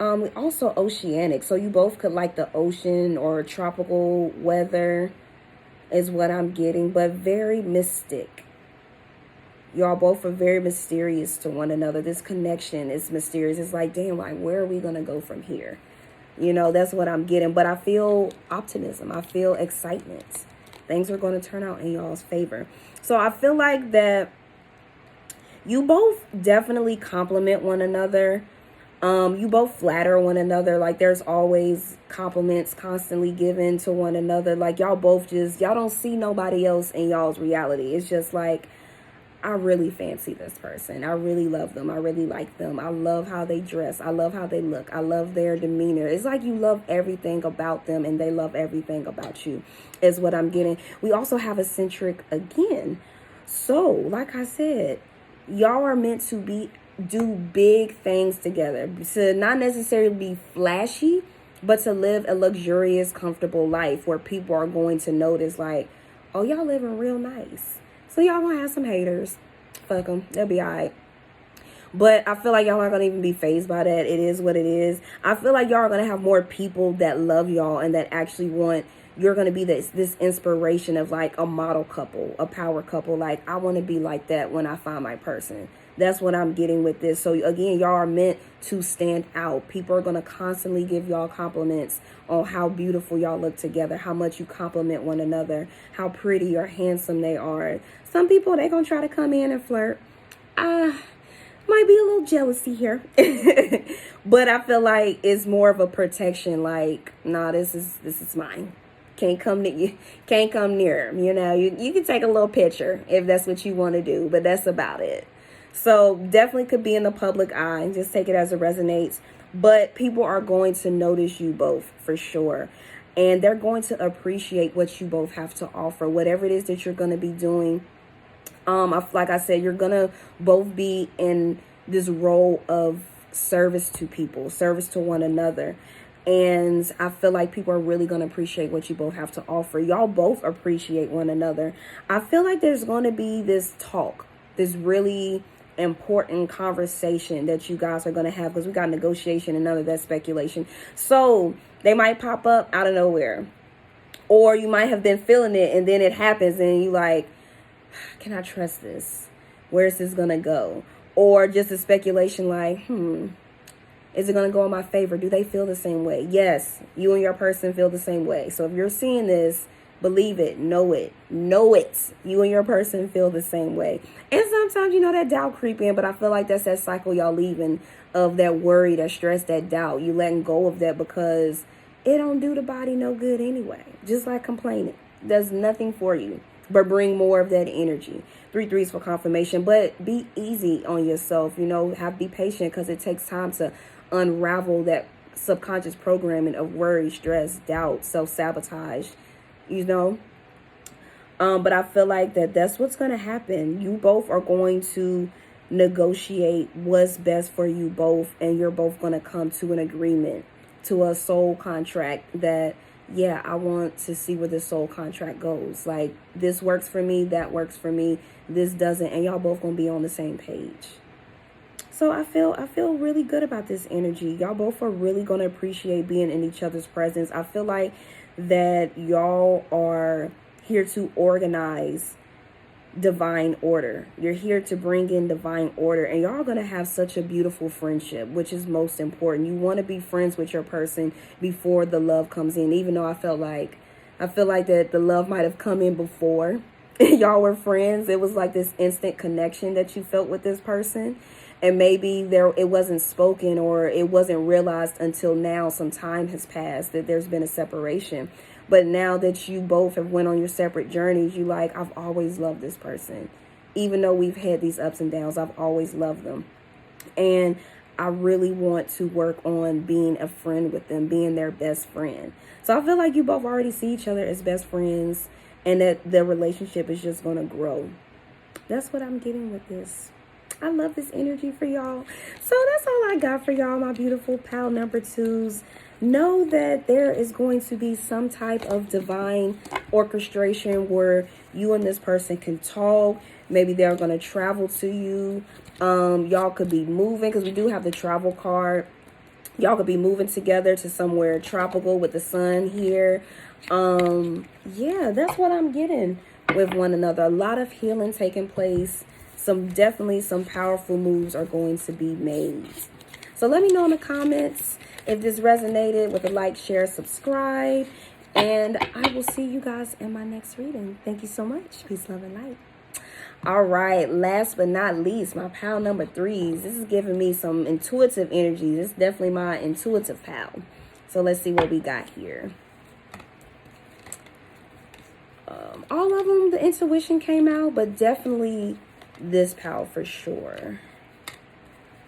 Speaker 1: also oceanic. So you both could like the ocean or tropical weather is what I'm getting, but very mystic. Y'all both are very mysterious to one another. This connection is mysterious. It's like, damn, like, where are we going to go from here? You know, that's what I'm getting. But I feel optimism. I feel excitement. Things are going to turn out in y'all's favor. So I feel like that you both definitely complement one another. You both flatter one another. Like, there's always compliments constantly given to one another. Like, y'all both just, y'all don't see nobody else in y'all's reality. It's just like, I really fancy this person. I really love them. I really like them. I love how they dress. I love how they look. I love their demeanor. It's like you love everything about them and they love everything about you, is what I'm getting. We also have eccentric again. So, like I said, y'all are meant to do big things together. To not necessarily be flashy, but to live a luxurious, comfortable life where people are going to notice, like, oh, y'all living real nice. So y'all gonna have some haters. Fuck them. They'll be all right. But I feel like y'all aren't gonna even be fazed by that. It is what it is. I feel like y'all are gonna have more people that love y'all and that actually want, you're gonna be this inspiration of like a model couple, a power couple. Like, I want to be like that when I find my person. That's what I'm getting with this. So again, y'all are meant to stand out. People are going to constantly give y'all compliments on how beautiful y'all look together, how much you compliment one another, how pretty or handsome they are. Some people, they're going to try to come in and flirt. Might be a little jealousy here. But I feel like it's more of a protection. Like, nah, this is mine. Can't come near him. You know, you can take a little picture if that's what you want to do, but that's about it. So definitely could be in the public eye. Just take it as it resonates. But people are going to notice you both for sure. And they're going to appreciate what you both have to offer. Whatever it is that you're going to be doing. Like I said, you're going to both be in this role of service to people, service to one another. And I feel like people are really going to appreciate what you both have to offer. Y'all both appreciate one another. I feel like there's going to be this talk, this really important conversation that you guys are going to have, because we got negotiation and none of that speculation. So they might pop up out of nowhere, or you might have been feeling it and then it happens and you like, can I trust this? Where's this going to go? Or just a speculation like, is it going to go in my favor? Do they feel the same way? Yes, you and your person feel the same way. So if you're seeing this, believe it, know it. You and your person feel the same way. And sometimes, you know, that doubt creep in, but I feel like that's that cycle y'all leaving of that worry, that stress, that doubt. You letting go of that because it don't do the body no good anyway. Just like complaining. Does nothing for you but bring more of that energy. 3 3s for confirmation, but be easy on yourself. You know, be patient because it takes time to unravel that subconscious programming of worry, stress, doubt, self-sabotage, you know. But I feel like that's what's going to happen. You both are going to negotiate what's best for you both, and you're both going to come to an agreement, to a soul contract that, yeah, I want to see where this soul contract goes. Like, this works for me, that works for me, this doesn't, and y'all both going to be on the same page. So I feel really good about this energy. Y'all both are really going to appreciate being in each other's presence. I feel like that y'all are here to organize divine order. You're here to bring in divine order, and y'all are going to have such a beautiful friendship, which is most important. You want to be friends with your person before the love comes in, even though I feel like that the love might have come in before y'all were friends. It was like this instant connection that you felt with this person. And maybe it wasn't spoken, or it wasn't realized until now. Some time has passed that there's been a separation. But now that you both have went on your separate journeys, you like, I've always loved this person. Even though we've had these ups and downs, I've always loved them. And I really want to work on being a friend with them, being their best friend. So I feel like you both already see each other as best friends, and that their relationship is just going to grow. That's what I'm getting with this. I love this energy for y'all. So that's all I got for y'all, my beautiful pal number 2s. Know that there is going to be some type of divine orchestration where you and this person can talk. Maybe they're going to travel to you. Y'all could be moving, because we do have the travel card. Y'all could be moving together to somewhere tropical with the sun here. Yeah, that's what I'm getting with one another. A lot of healing taking place. Definitely some powerful moves are going to be made. So let me know in the comments if this resonated. With a like, share, subscribe, and I will see you guys in my next reading. Thank you so much. Peace, love, and light. All right, last but not least, my pal number 3s. This is giving me some intuitive energy. This is definitely my intuitive pal. So let's see what we got here. All of them, the intuition came out, but definitely this pal for sure.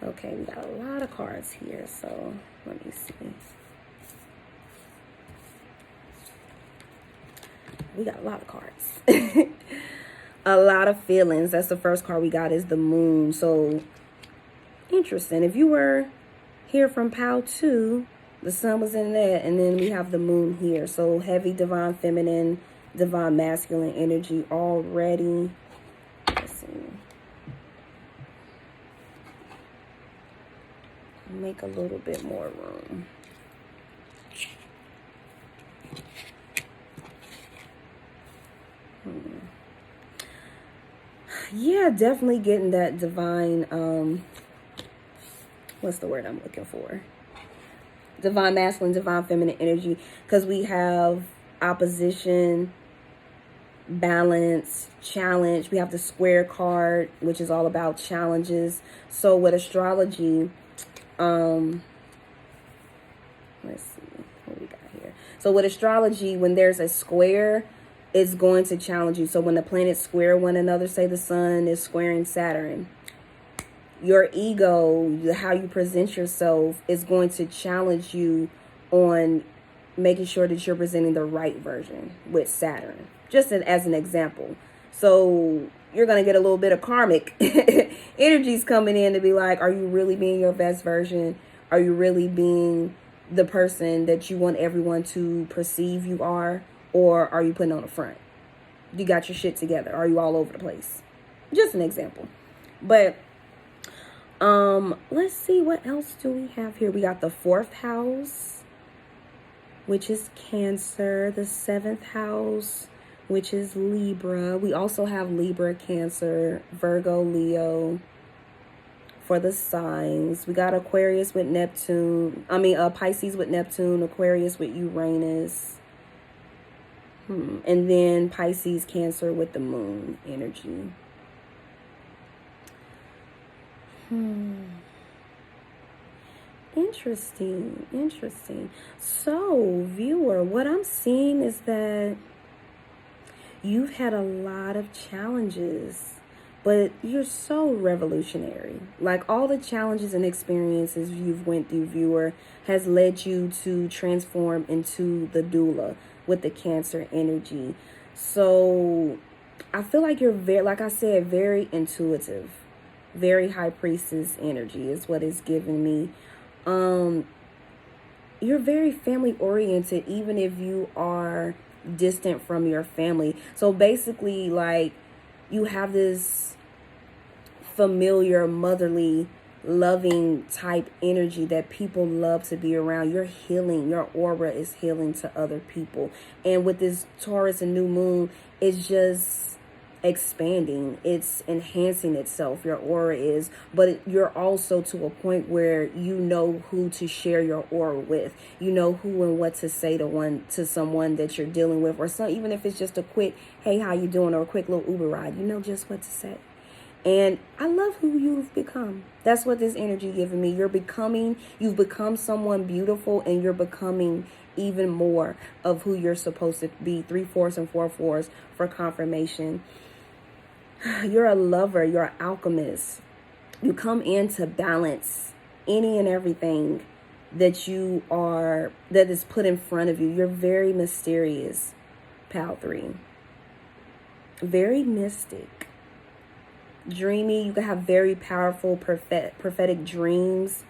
Speaker 1: Okay, we got a lot of cards here, so let me see. We got a lot of cards. A lot of feelings. That's the first card we got, is the moon. So interesting. If you were here from pal 2, the sun was in that, and then we have the moon here. So heavy divine feminine, divine masculine energy already. Let's see. Make a little bit more room. Yeah, definitely getting that divine, what's the word I'm looking for? Divine masculine, divine feminine energy, because we have opposition, balance, challenge. We have the square card, which is all about challenges. So with astrology, let's see what we got here. So with astrology, when there's a square, it's going to challenge you. So when the planets square one another, say the sun is squaring Saturn, your ego, how you present yourself, is going to challenge you on making sure that you're presenting the right version with Saturn, just as an example. So you're going to get a little bit of karmic energies coming in to be like, are you really being your best version? Are you really being the person that you want everyone to perceive you are? Or are you putting on a front? You got your shit together? Are you all over the place? Just an example. But let's see, what else do we have here? We got the 4th house, which is Cancer. The 7th house, which is Libra. We also have Libra, Cancer, Virgo, Leo for the signs. We got Aquarius with Neptune. Pisces with Neptune, Aquarius with Uranus. And then Pisces, Cancer with the moon energy. Interesting. So, viewer, what I'm seeing is that you've had a lot of challenges, but you're so revolutionary. Like, all the challenges and experiences you've went through, viewer, has led you to transform into the doula with the Cancer energy. So I feel like you're very, like I said, very intuitive, very high priestess energy is what it's giving me. You're very family oriented, even if you are distant from your family. So basically, like, you have this familiar, motherly, loving type energy that people love to be around. You're healing. Your aura is healing to other people. And with this Taurus and new moon, it's just expanding. It's enhancing itself. Your aura is. But you're also to a point where you know who to share your aura with. You know who and what to say to someone that you're dealing with. Or even if it's just a quick, hey, how you doing? Or a quick little Uber ride. You know just what to say. And I love who you've become. That's what this energy giving me. You've become someone beautiful, and you're becoming even more of who you're supposed to be. 3/4 and 4/4 for confirmation. You're a lover. You're an alchemist. You come in to balance any and everything that is put in front of you. You're very mysterious, Pal 3. Very mystic. Dreamy. You can have very powerful prophetic dreams.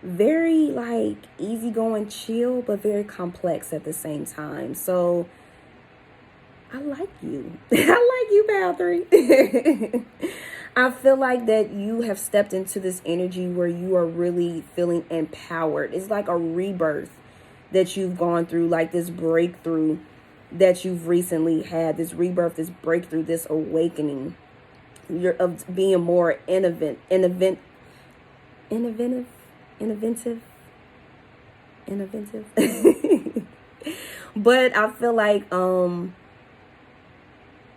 Speaker 1: Very like easygoing, chill, but very complex at the same time. So I like you. I like you, Pal 3. I feel like that you have stepped into this energy where you are really feeling empowered. It's like a rebirth that you've gone through, like this breakthrough that you've recently had, this rebirth, this breakthrough, this awakening. You're of being more innovative. But I feel like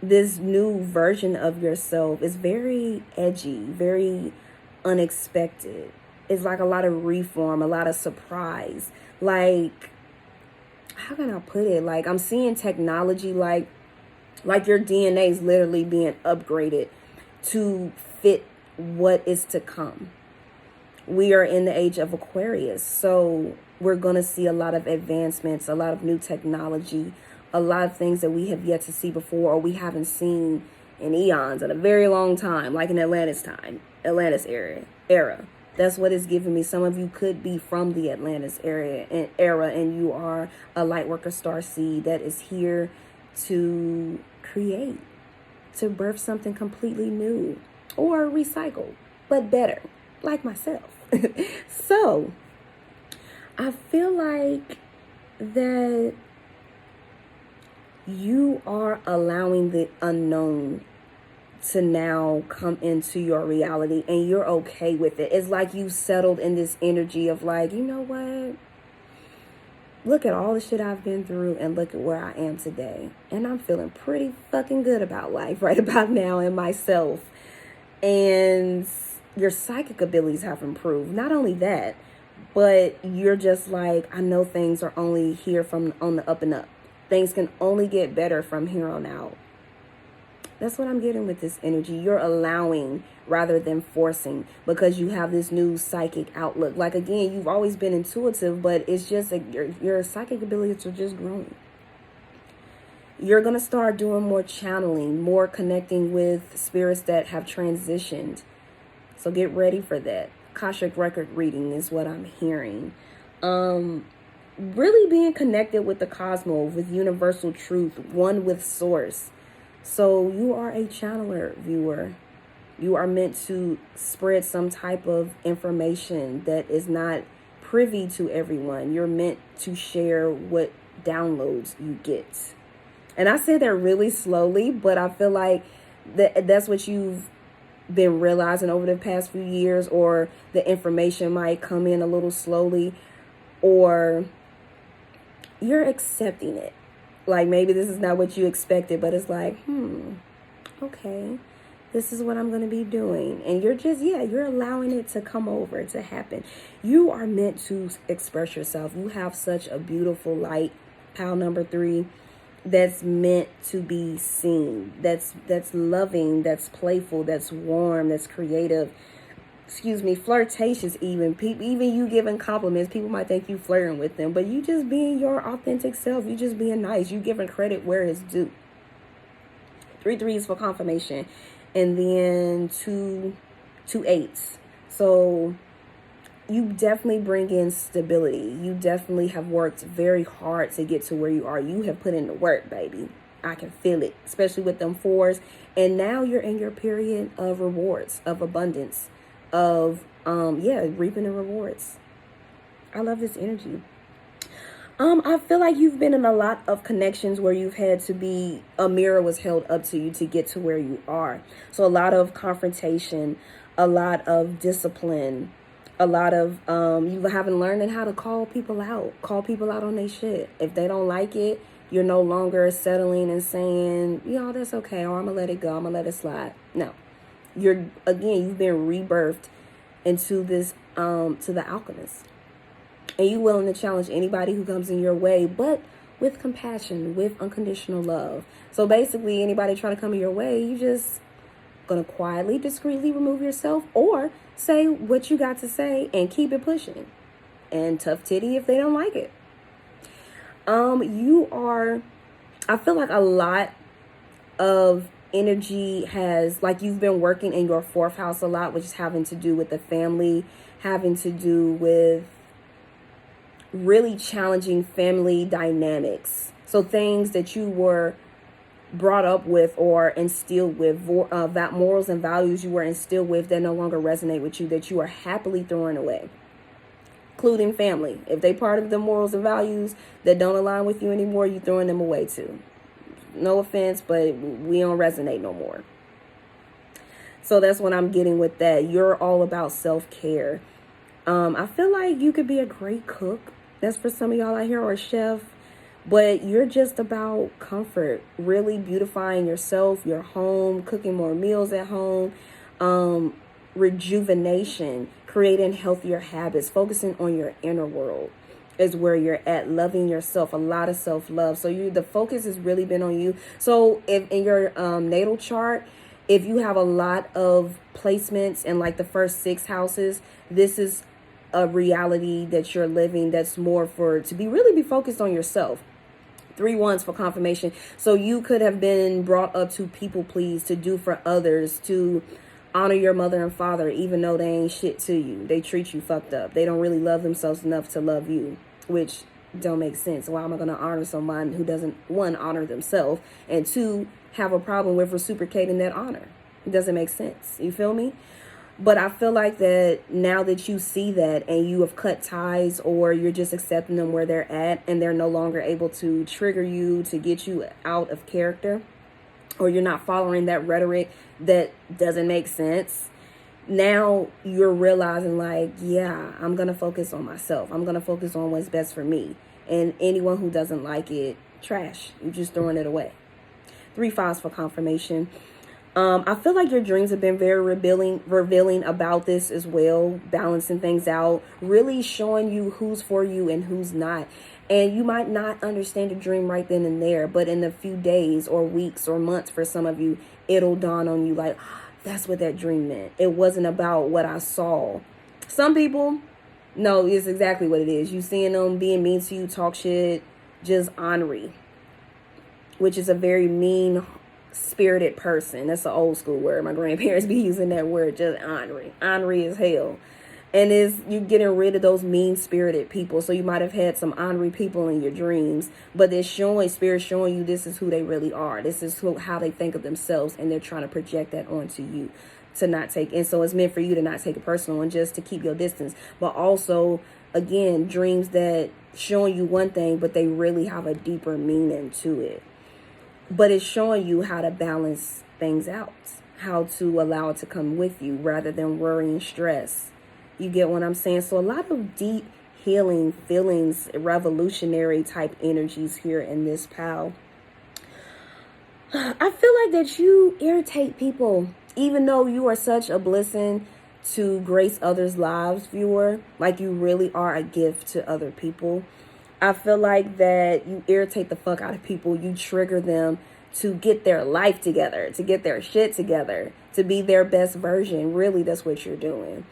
Speaker 1: this new version of yourself is very edgy, very unexpected. It's like a lot of reform, a lot of surprise. Like, how can I put it? Like, I'm seeing technology like your DNA is literally being upgraded to fit what is to come. We are in the age of Aquarius, so we're going to see a lot of advancements, a lot of new technology, a lot of things that we have yet to see before, or we haven't seen in eons, in a very long time, like in Atlantis era. That's what it's giving me. Some of you could be from the Atlantis era, and you are a lightworker star seed that is here to create, to birth something completely new or recycle, but better, like myself. So I feel like that you are allowing the unknown to now come into your reality, and you're okay with it. It's like you settled in this energy of like, you know what? Look at all the shit I've been through and look at where I am today. And I'm feeling pretty fucking good about life right about now and myself. And your psychic abilities have improved. Not only that, but you're just like, I know things are only here from on the up and up. Things can only get better from here on out. That's what I'm getting with this energy. You're allowing rather than forcing, because you have this new psychic outlook. Like, again, you've always been intuitive, but it's just like your psychic abilities are just growing. You're going to start doing more channeling, more connecting with spirits that have transitioned. So get ready for that. Akashic record reading is what I'm hearing. Really being connected with the cosmos, with universal truth, one with source. So you are a channeler, viewer. You are meant to spread some type of information that is not privy to everyone. You're meant to share what downloads you get. And I say that really slowly, but I feel like that's what you've been realizing over the past few years, or the information might come in a little slowly, or you're accepting it. Like, maybe this is not what you expected, but it's like, okay, this is what I'm going to be doing. And you're just, you're allowing it to come over, to happen. You are meant to express yourself. You have such a beautiful light, pile number 3, that's meant to be seen. That's loving, that's playful, that's warm, that's creative. Flirtatious even. Even you giving compliments, people might think you flirting with them, but you just being your authentic self. You just being nice. You giving credit where it's due. 3 3s for confirmation, and then two 8s. So you definitely bring in stability. You definitely have worked very hard to get to where you are. You have put in the work, baby. I can feel it, especially with them 4s. And now you're in your period of rewards, of abundance, of reaping the rewards. I love this energy. I feel like you've been in a lot of connections where you've had to be, a mirror was held up to you to get to where you are. So a lot of confrontation, a lot of discipline, a lot of you haven't learned how to call people out on their shit. If they don't like it, you're no longer settling and saying, that's okay, or I'm gonna let it go, I'm gonna let it slide. No. You've been rebirthed into this, to the alchemist. And you're willing to challenge anybody who comes in your way, but with compassion, with unconditional love. So basically, anybody trying to come in your way, you just going to quietly, discreetly remove yourself, or say what you got to say and keep it pushing. And tough titty if they don't like it. I feel like a lot of energy has, like, you've been working in your fourth house a lot, which is having to do with the family, having to do with really challenging family dynamics. So things that you were brought up with or instilled with, that morals and values you were instilled with that no longer resonate with you, that you are happily throwing away, including family. If they part of the morals and values that don't align with you anymore, you throwing them away too. No offense, but we don't resonate no more. So that's what I'm getting with that. You're all about self-care. I feel like you could be a great cook. That's for some of y'all out here, or a chef. But you're just about comfort, really beautifying yourself, your home, cooking more meals at home, rejuvenation, creating healthier habits, focusing on your inner world is where you're at, loving yourself, a lot of self-love. So the focus has really been on you. So if in your natal chart, if you have a lot of placements in like the first 6 houses, this is a reality that you're living that's more to really be focused on yourself. 3 ones for confirmation. So you could have been brought up to people please, to do for others, to honor your mother and father, even though they ain't shit to you. They treat you fucked up. They don't really love themselves enough to love you, which don't make sense. Why am I going to honor someone who doesn't, 1, honor themselves, and 2, have a problem with reciprocating that honor? It doesn't make sense. You feel me? But I feel like that now that you see that and you have cut ties, or you're just accepting them where they're at and they're no longer able to trigger you, to get you out of character, or you're not following that rhetoric that doesn't make sense, now you're realizing like, yeah, I'm going to focus on myself. I'm going to focus on what's best for me. And anyone who doesn't like it, trash. You're just throwing it away. 3 files for confirmation. I feel like your dreams have been very revealing about this as well, balancing things out, really showing you who's for you and who's not. And you might not understand a dream right then and there, but in a few days or weeks or months for some of you, it'll dawn on you like, that's what that dream meant. It wasn't about what I saw. Some people, no, it's exactly what it is. You seeing them being mean to you, talk shit, just ornery, which is a very mean spirited person. That's an old school word. My grandparents be using that word, just ornery as hell. And you getting rid of those mean spirited people. So you might have had some ornery people in your dreams, but they're spirit showing you this is who they really are. This is how they think of themselves, and they're trying to project that onto you to not take. And so it's meant for you to not take it personal and just to keep your distance. But also, again, dreams that showing you one thing, but they really have a deeper meaning to it. But it's showing you how to balance things out, how to allow it to come with you rather than worry and stress. You get what I'm saying? So a lot of deep healing feelings, revolutionary type energies here in this pal. I feel like that you irritate people, even though you are such a blessing to grace others' lives, viewer. Like you really are a gift to other people. I feel like that you irritate the fuck out of people. You trigger them to get their life together, to get their shit together, to be their best version. Really, that's what you're doing.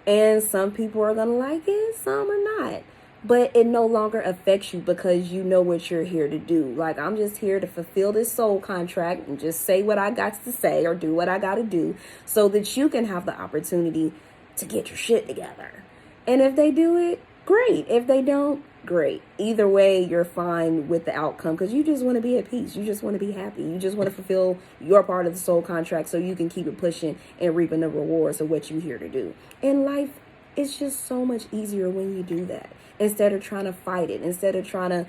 Speaker 1: And some people are going to like it, some are not. But it no longer affects you because you know what you're here to do. Like, I'm just here to fulfill this soul contract and just say what I got to say or do what I got to do so that you can have the opportunity to get your shit together. And if they do it, great. If they don't, great. Either way, you're fine with the outcome because you just want to be at peace. You just want to be happy. You just want to fulfill your part of the soul contract so you can keep it pushing and reaping the rewards of what you're here to do. In life, it's just so much easier when you do that. Instead of trying to fight it, instead of trying to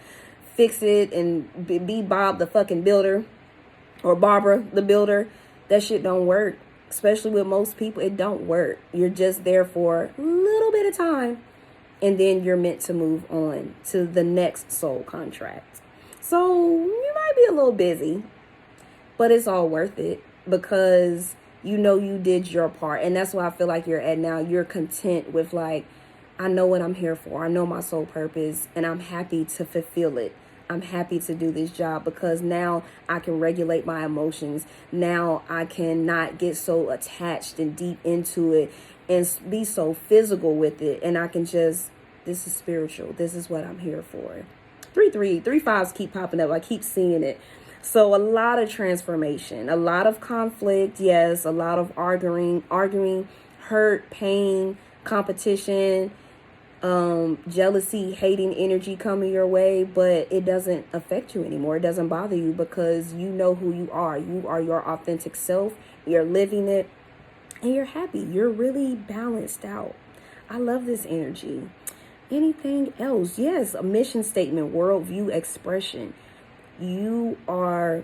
Speaker 1: fix it and be Bob the fucking builder or Barbara the builder, that shit don't work. Especially with most people, it don't work. You're just there for a little bit of time. And then you're meant to move on to the next soul contract. So you might be a little busy, but it's all worth it because you know you did your part. And that's why I feel like you're at now. You're content with like, I know what I'm here for. I know my soul purpose and I'm happy to fulfill it. I'm happy to do this job because now I can regulate my emotions. Now I can not get so attached and deep into it and be so physical with it. And I can just, this is spiritual. This is what I'm here for. 3 fives keep popping up. I keep seeing it. So a lot of transformation, a lot of conflict. Yes, a lot of arguing, hurt, pain, competition, jealousy, hating energy coming your way, but it doesn't affect you anymore. It doesn't bother you because you know who you are. You are your authentic self. You're living it and you're happy. You're really balanced out. I love this energy. Anything else? Yes, a mission statement, worldview expression. You are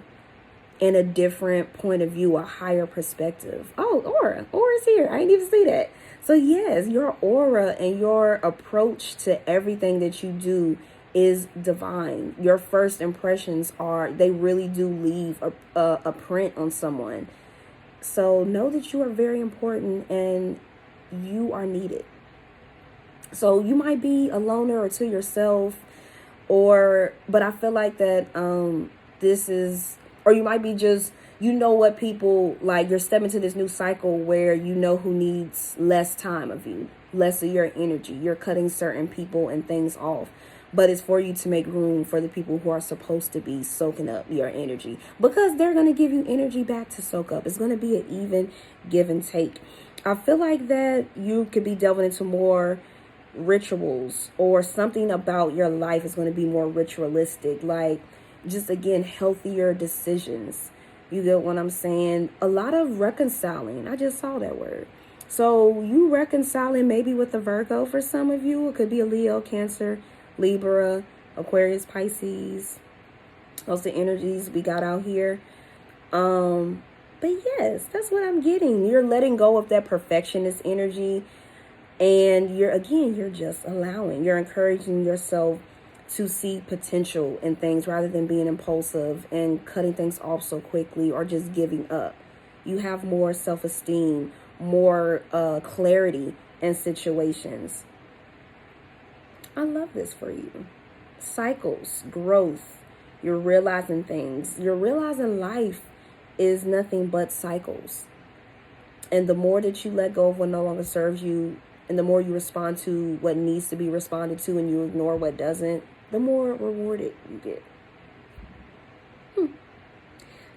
Speaker 1: in a different point of view, a higher perspective. Oh, Aura's here. I didn't even see that. So yes, your aura and your approach to everything that you do is divine. Your first impressions they really do leave a print on someone. So know that you are very important and you are needed. So you might be a loner or to yourself, but I feel like that or you might be just, you know what people, like you're stepping into this new cycle where you know who needs less time of you, less of your energy. You're cutting certain people and things off. But it's for you to make room for the people who are supposed to be soaking up your energy because they're going to give you energy back to soak up. It's going to be an even give and take. I feel like that you could be delving into more rituals or something about your life is going to be more ritualistic, like just again healthier decisions. You get what I'm saying? A lot of reconciling. I just saw that word. So you reconciling maybe with a Virgo for some of you. It could be a Leo, Cancer, Libra, Aquarius, Pisces. Those are the energies we got out here. But yes, that's what I'm getting. You're letting go of that perfectionist energy. And you're just allowing, you're encouraging yourself to see potential in things rather than being impulsive and cutting things off so quickly or just giving up. You have more self-esteem, more clarity in situations. I love this for you. Cycles, growth. You're realizing things. You're realizing life is nothing but cycles. And the more that you let go of what no longer serves you, and the more you respond to what needs to be responded to and you ignore what doesn't, the more rewarded you get.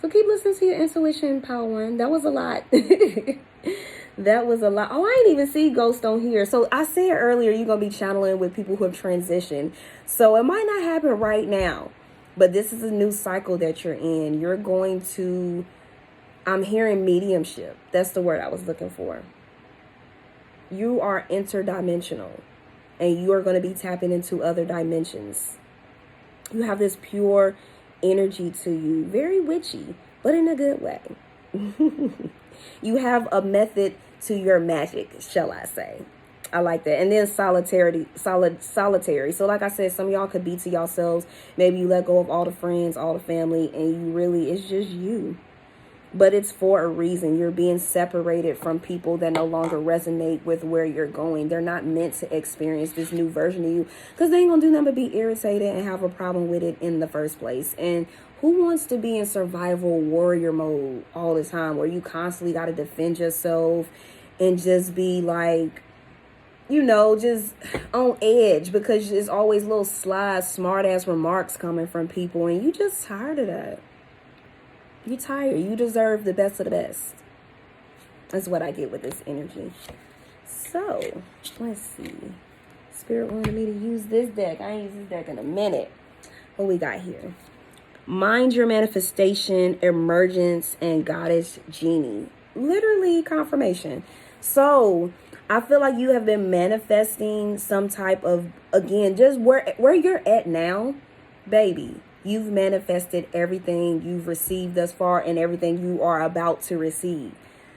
Speaker 1: So keep listening to your intuition, Power One. That was a lot. That was a lot. Oh, I didn't even see Ghost on here. So I said earlier, you're going to be channeling with people who have transitioned. So it might not happen right now, but this is a new cycle that you're in. You're going to, I'm hearing mediumship. That's the word I was looking for. You are interdimensional and you are going to be tapping into other dimensions. You have this pure energy to you, very witchy, but in a good way. You have a method to your magic, shall I say. I like that. And then solitary. So like I said, some of y'all could be to yourselves. Maybe you let go of all the friends, all the family, and you really, it's just you. But it's for a reason. You're being separated from people that no longer resonate with where you're going. They're not meant to experience this new version of you because they ain't gonna do nothing but be irritated and have a problem with it in the first place. And who wants to be in survival warrior mode all the time where you constantly got to defend yourself and just be like, just on edge because there's always little sly, smart ass remarks coming from people and you just tired of that. You're tired. You deserve the best of the best. That's what I get with this energy. So, let's see. Spirit wanted me to use this deck. I ain't used this deck in a minute. What we got here? Mind your manifestation, emergence, and Godis genie. Literally confirmation. So, I feel like you have been manifesting some type of, again, just where you're at now, baby. You've manifested everything you've received thus far and everything you are about to receive.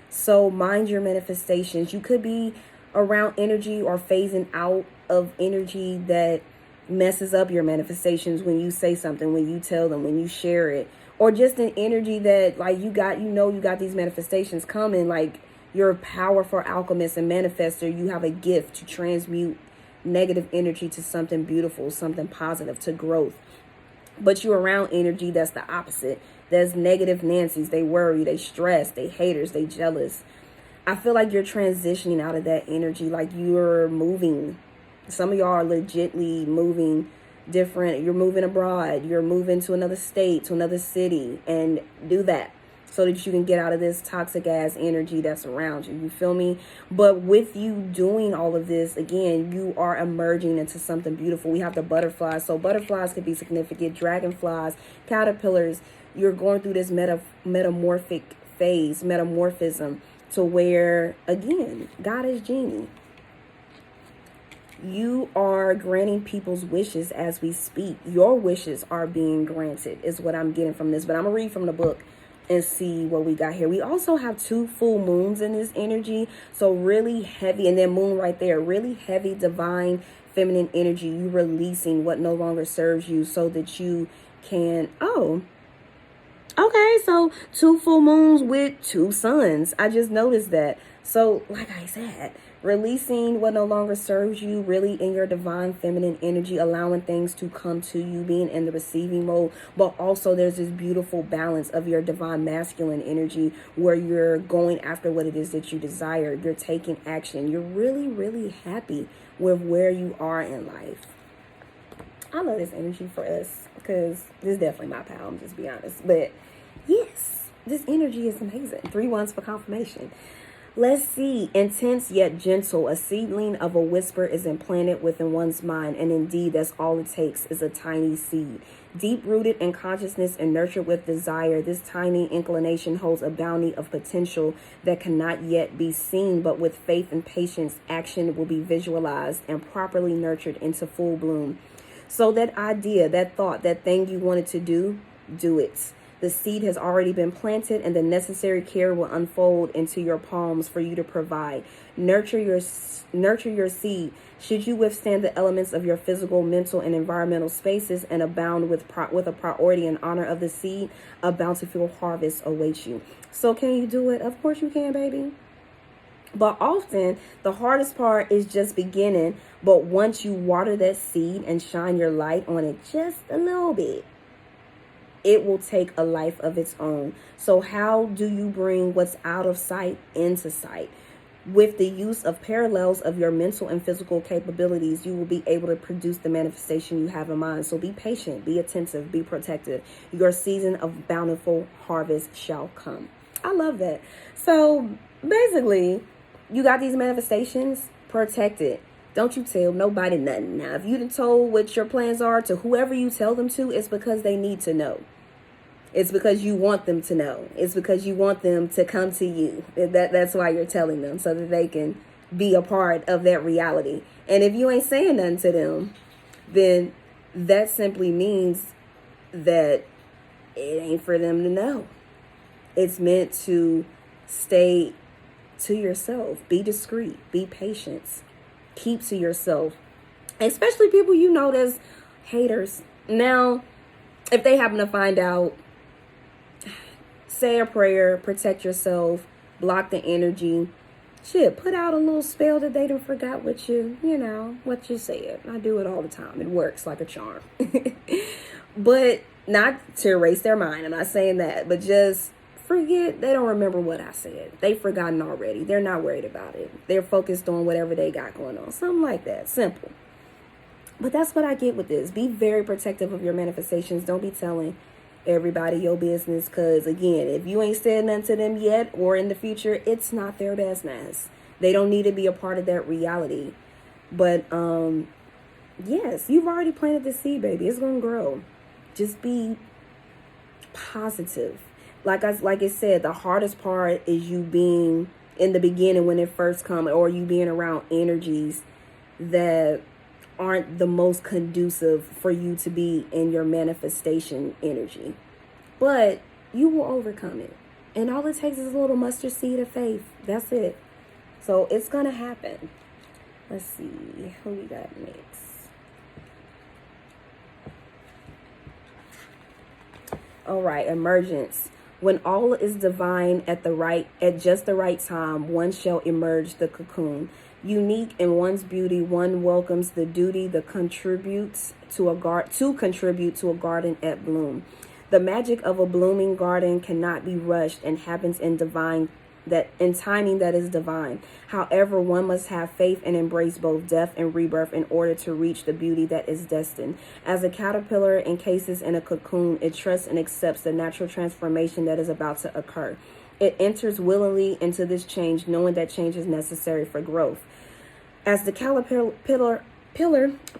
Speaker 1: So mind your manifestations. You could be around energy or phasing out of energy that messes up your manifestations when you say something, when you tell them, when you share it, or just an energy that like you got these manifestations coming, like you're a powerful alchemist and manifester. You have a gift to transmute negative energy to something beautiful, something positive, to growth. But you're around energy that's the opposite. There's negative Nancy's. They worry, they stress, they haters, they jealous. I feel like you're transitioning out of that energy. Like you're moving. Some of y'all are legitly moving different. You're moving abroad. You're moving to another state, to another city. And do that so that you can get out of this toxic ass energy that's around you. You feel me? But with you doing all of this, again, you are emerging into something beautiful. We have the butterflies. So butterflies could be significant. Dragonflies, caterpillars. You're going through this metamorphic phase, metamorphism, to where, again, God is genie. You are granting people's wishes as we speak. Your wishes are being granted is what I'm getting from this. But I'm going to read from the book and see what we got here. We also have 2 full moons in this energy. So really heavy, and then moon right there, really heavy divine feminine energy. You releasing what no longer serves you so that you can, okay, so 2 full moons with 2 suns. I just noticed that. So, like I said, releasing what no longer serves you, really in your divine feminine energy, allowing things to come to you, being in the receiving mode. But also there's this beautiful balance of your divine masculine energy where you're going after what it is that you desire. You're taking action. You're really, really happy with where you are in life. I love this energy for us because this is definitely my pal, I'm just be honest. But yes, this energy is amazing. 3 ones for confirmation. Let's see. Intense yet gentle. A seedling of a whisper is implanted within one's mind. And indeed, that's all it takes is a tiny seed. Deep-rooted in consciousness and nurtured with desire, this tiny inclination holds a bounty of potential that cannot yet be seen. But with faith and patience, action will be visualized and properly nurtured into full bloom. So that idea, that thought, that thing you wanted to do it. The seed has already been planted and the necessary care will unfold into your palms for you to provide. Nurture your seed. Should you withstand the elements of your physical, mental, and environmental spaces and abound with a priority and honor of the seed, a bountiful harvest awaits you. So can you do it? Of course you can, baby. But often the hardest part is just beginning. But once you water that seed and shine your light on it just a little bit, it will take a life of its own. So how do you bring what's out of sight into sight? With the use of parallels of your mental and physical capabilities, you will be able to produce the manifestation you have in mind. So be patient, be attentive, be protective. Your season of bountiful harvest shall come. I love that. So basically, you got these manifestations, protect it. Don't you tell nobody nothing. Now, if you done told what your plans are to whoever you tell them to, it's because they need to know. It's because you want them to know. It's because you want them to come to you. That's why you're telling them, so that they can be a part of that reality. And if you ain't saying nothing to them, then that simply means that it ain't for them to know. It's meant to stay to yourself. Be discreet. Be patient. Keep to yourself. Especially people you know that's haters. Now, if they happen to find out, say a prayer, protect yourself, block the energy. Shit, put out a little spell that they don't forgot what you said. I do it all the time. It works like a charm. But not to erase their mind. I'm not saying that. But just forget, they don't remember what I said. They've forgotten already. They're not worried about it. They're focused on whatever they got going on. Something like that. Simple. But that's what I get with this. Be very protective of your manifestations. Don't be telling everybody your business, because again, if you ain't said nothing to them yet or in the future, it's not their business. They don't need to be a part of that reality. But yes, you've already planted the seed, baby. It's gonna grow. Just be positive. Like I said, the hardest part is you being in the beginning when it first comes, or you being around energies that aren't the most conducive for you to be in your manifestation energy. But you will overcome it. And all it takes is a little mustard seed of faith. That's it. So it's going to happen. Let's see who we got next. All right, emergence. When all is divine at just the right time, one shall emerge the cocoon. Unique in one's beauty, one welcomes the duty that contributes to contribute to a garden at bloom. The magic of a blooming garden cannot be rushed and happens in timing that is divine. However, one must have faith and embrace both death and rebirth in order to reach the beauty that is destined. As a caterpillar encases in a cocoon, it trusts and accepts the natural transformation that is about to occur. It enters willingly into this change, knowing that change is necessary for growth. As the caterpillar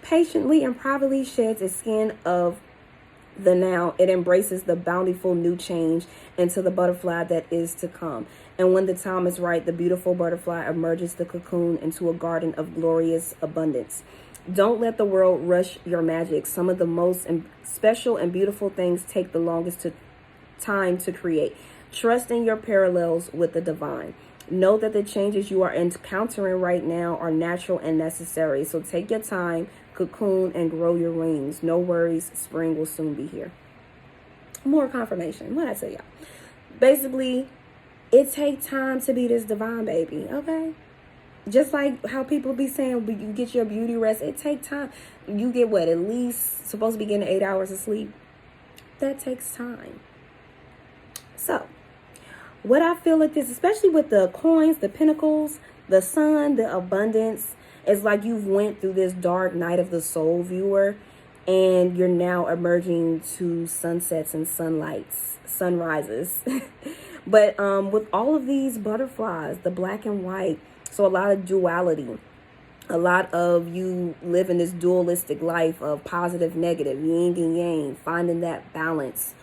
Speaker 1: patiently and privately sheds its skin of the now, it embraces the bountiful new change into the butterfly that is to come. And when the time is right, the beautiful butterfly emerges the cocoon into a garden of glorious abundance. Don't let the world rush your magic. Some of the most special and beautiful things take the longest time to create. Trust in your parallels with the divine. Know that the changes you are encountering right now are natural and necessary. So take your time, cocoon, and grow your wings. No worries, spring will soon be here. More confirmation. What I tell y'all? Basically, it takes time to be this divine baby, okay? Just like how people be saying, you get your beauty rest. It takes time. You get what? At least supposed to be getting 8 hours of sleep. That takes time. So, what I feel like this, especially with the coins, the pentacles, the sun, the abundance, it's like you've went through this dark night of the soul, viewer, and you're now emerging to sunsets and sunrises. But with all of these butterflies, the black and white, so a lot of duality, a lot of you living this dualistic life of positive, negative, yin and yang, finding that balance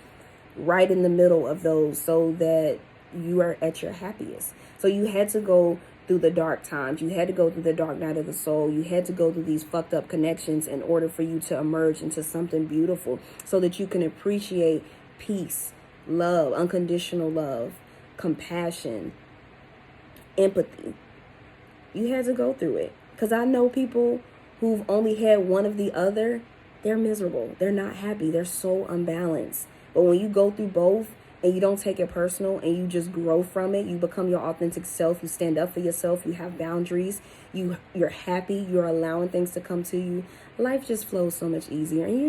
Speaker 1: right in the middle of those so that you are at your happiest. So you had to go through the dark times. You had to go through the dark night of the soul. You had to go through these fucked up connections in order for you to emerge into something beautiful so that you can appreciate peace, love, unconditional love, compassion, empathy. You had to go through it. Because I know people who've only had one of the other, they're miserable. They're not happy. They're so unbalanced. But when you go through both, and you don't take it personal and you just grow from it, you become your authentic self, you stand up for yourself, you have boundaries, you're happy, you're allowing things to come to you, life just flows so much easier. And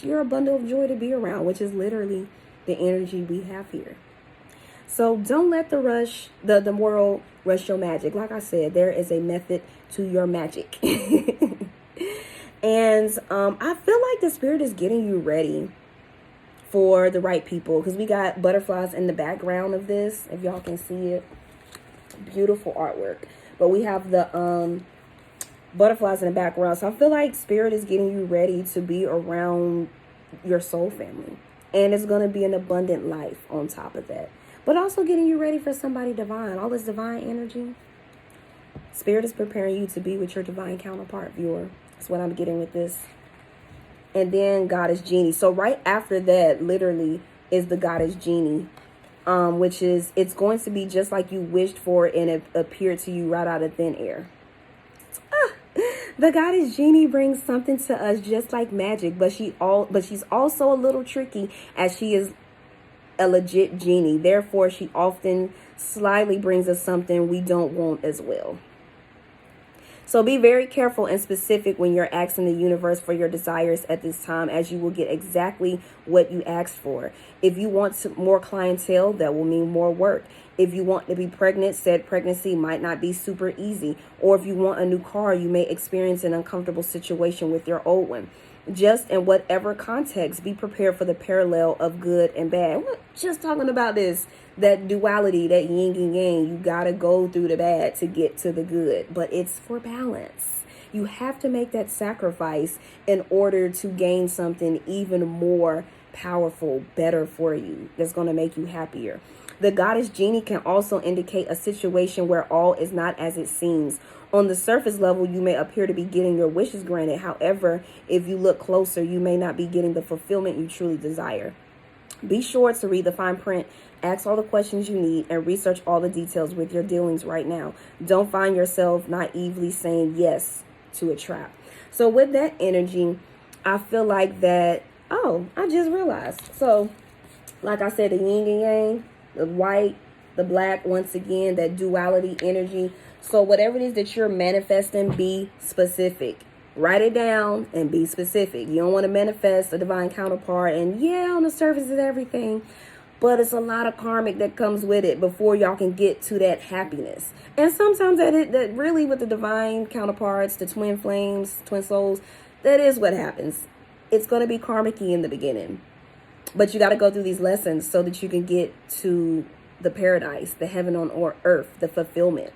Speaker 1: you're a bundle of joy to be around, which is literally the energy we have here. So don't let the world rush your magic. Like I said, there is a method to your magic. And I feel like the spirit is getting you ready for the right people, because we got butterflies in the background of this, if y'all can see it. Beautiful artwork. But we have the butterflies in the background. So I feel like spirit is getting you ready to be around your soul family, and it's going to be an abundant life on top of that, but also getting you ready for somebody divine. All this divine energy, spirit is preparing you to be with your divine counterpart, viewer. That's what I'm getting with this. And then Goddess Genie. So right after that, literally, is the Goddess Genie, which is, it's going to be just like you wished for, and it appeared to you right out of thin air. The Goddess Genie brings something to us just like magic, but she's also a little tricky, as she is a legit genie. Therefore, she often slyly brings us something we don't want as well. So be very careful and specific when you're asking the universe for your desires at this time, as you will get exactly what you asked for. If you want more clientele, that will mean more work. If you want to be pregnant, said pregnancy might not be super easy. Or if you want a new car, you may experience an uncomfortable situation with your old one. Just in whatever context, be prepared for the parallel of good and bad. We're just talking about this, that duality, that yin and yang. You got to go through the bad to get to the good, but it's for balance. You have to make that sacrifice in order to gain something even more powerful, better for you, that's going to make you happier. The Goddess Genie can also indicate a situation where all is not as it seems. On the surface level, you may appear to be getting your wishes granted. However, if you look closer, you may not be getting the fulfillment you truly desire. Be sure to read the fine print, ask all the questions you need, and research all the details with your dealings right now. Don't find yourself naively saying yes to a trap. So with that energy, I feel like that, oh, I just realized. So Like I said, the yin and yang, the white, the black, once again, that duality energy. So whatever it is that you're manifesting, be specific. Write it down and be specific. You don't want to manifest a divine counterpart and yeah, on the surface is everything. But it's a lot of karmic that comes with it before y'all can get to that happiness. And sometimes that really with the divine counterparts, the twin flames, twin souls, that is what happens. It's going to be karmic-y in the beginning. But you got to go through these lessons so that you can get to the paradise, the heaven on earth, the fulfillment.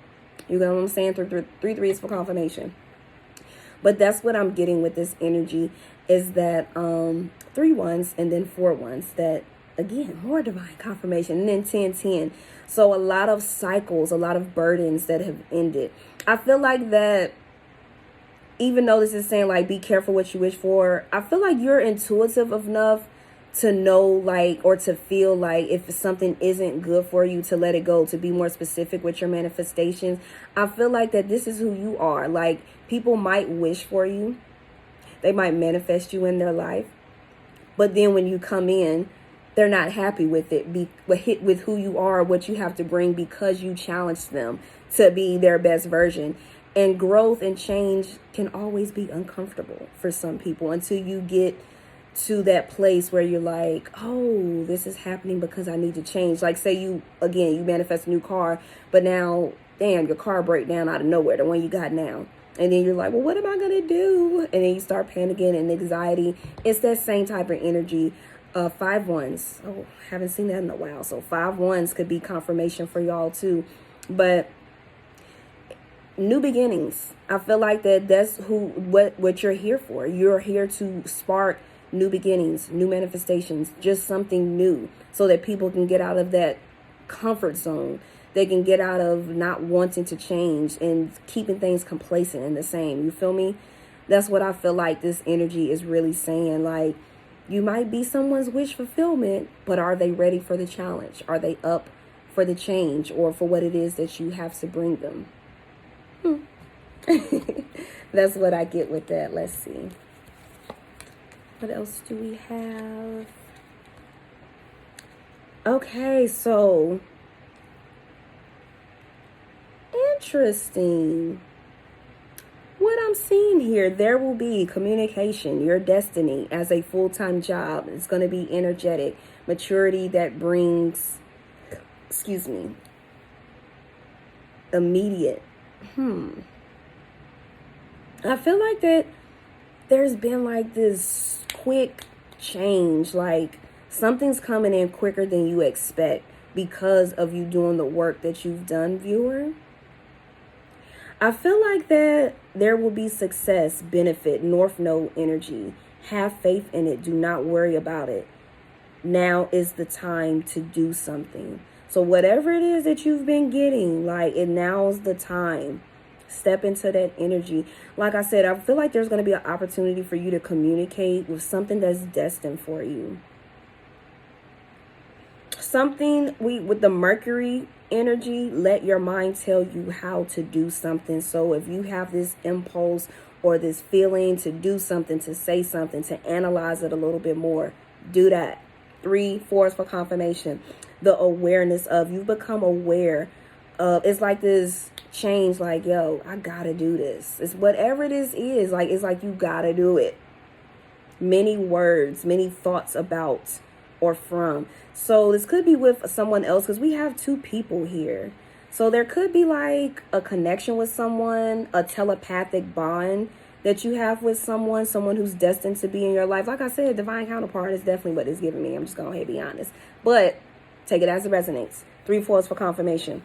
Speaker 1: You know what I'm saying? Three threes for confirmation. But that's what I'm getting with this energy is that 3 ones and then 4 ones. That, again, more divine confirmation. And then 10-10. So a lot of cycles, a lot of burdens that have ended. I feel like that, even though this is saying like be careful what you wish for, I feel like you're intuitive enough to know like, or to feel like if something isn't good for you, to let it go, to be more specific with your manifestations. I feel like that this is who you are. Like, people might wish for you, they might manifest you in their life, but then when you come in, they're not happy with it, with who you are, what you have to bring, because you challenged them to be their best version. And growth and change can always be uncomfortable for some people until you get to that place where you're like, oh, this is happening because I need to change. Like, say you manifest a new car, but now, damn, your car break down out of nowhere, the one you got now. And then you're like, well, what am I going to do? And then you start panicking and anxiety. It's that same type of energy. 5 ones. Oh, haven't seen that in a while. So 5 ones could be confirmation for y'all too. But new beginnings. I feel like that's what you're here for. You're here to spark new beginnings, new manifestations, just something new so that people can get out of that comfort zone. They can get out of not wanting to change and keeping things complacent and the same. You feel me? That's what I feel like this energy is really saying. Like, you might be someone's wish fulfillment, but are they ready for the challenge? Are they up for the change or for what it is that you have to bring them? That's what I get with that. Let's see. What else do we have? Okay, so interesting. What I'm seeing here, there will be communication, your destiny as a full-time job. It's going to be energetic, maturity that brings, immediate. I feel like that there's been like this quick change, like something's coming in quicker than you expect because of you doing the work that you've done, viewer. I feel like that there will be success, benefit, North Node energy. Have faith in it. Do not worry about it. Now is the time to do something. So whatever it is that you've been getting, like, now's the time. Step into that energy. Like I said, I feel like there's going to be an opportunity for you to communicate with something that's destined for you. Something with the Mercury energy, let your mind tell you how to do something. So if you have this impulse or this feeling to do something, to say something, to analyze it a little bit more, do that. 3 4s for confirmation. The awareness of, you've become aware of, it's like this change, like, yo, I gotta do this. It's whatever it is like, it's like you gotta do it. Many words, many thoughts about or from. So this could be with someone else, because we have 2 people here. So there could be like a connection with someone, a telepathic bond that you have with someone who's destined to be in your life. Like I said, divine counterpart is definitely what it's giving me. I'm just going to be honest. But take it as it resonates. 3 4s for confirmation.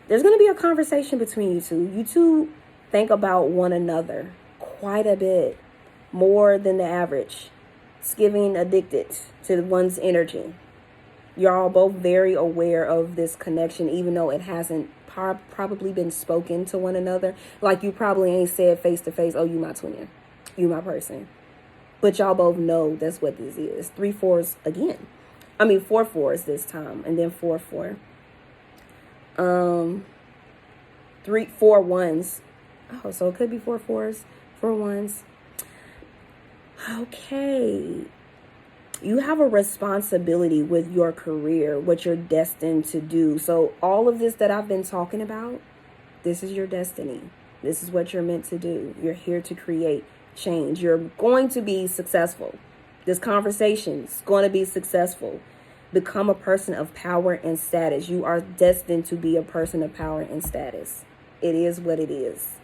Speaker 1: There's going to be a conversation between you two. You two think about one another quite a bit, more than the average. It's giving addicted to one's energy. You're all both very aware of this connection, even though it hasn't probably been spoken to one another. Like, you probably ain't said face to face, oh, you my twin, you my person. But y'all both know that's what this is. 3 4s again. 4 4s this time, and then 4 4. 3 4 1s. Oh, so it could be 4 4s, 4 1s. Okay. You have a responsibility with your career, what you're destined to do. So all of this that I've been talking about, this is your destiny. This is what you're meant to do. You're here to create change. You're going to be successful. This conversation is going to be successful. Become a person of power and status. You are destined to be a person of power and status. It is what it is.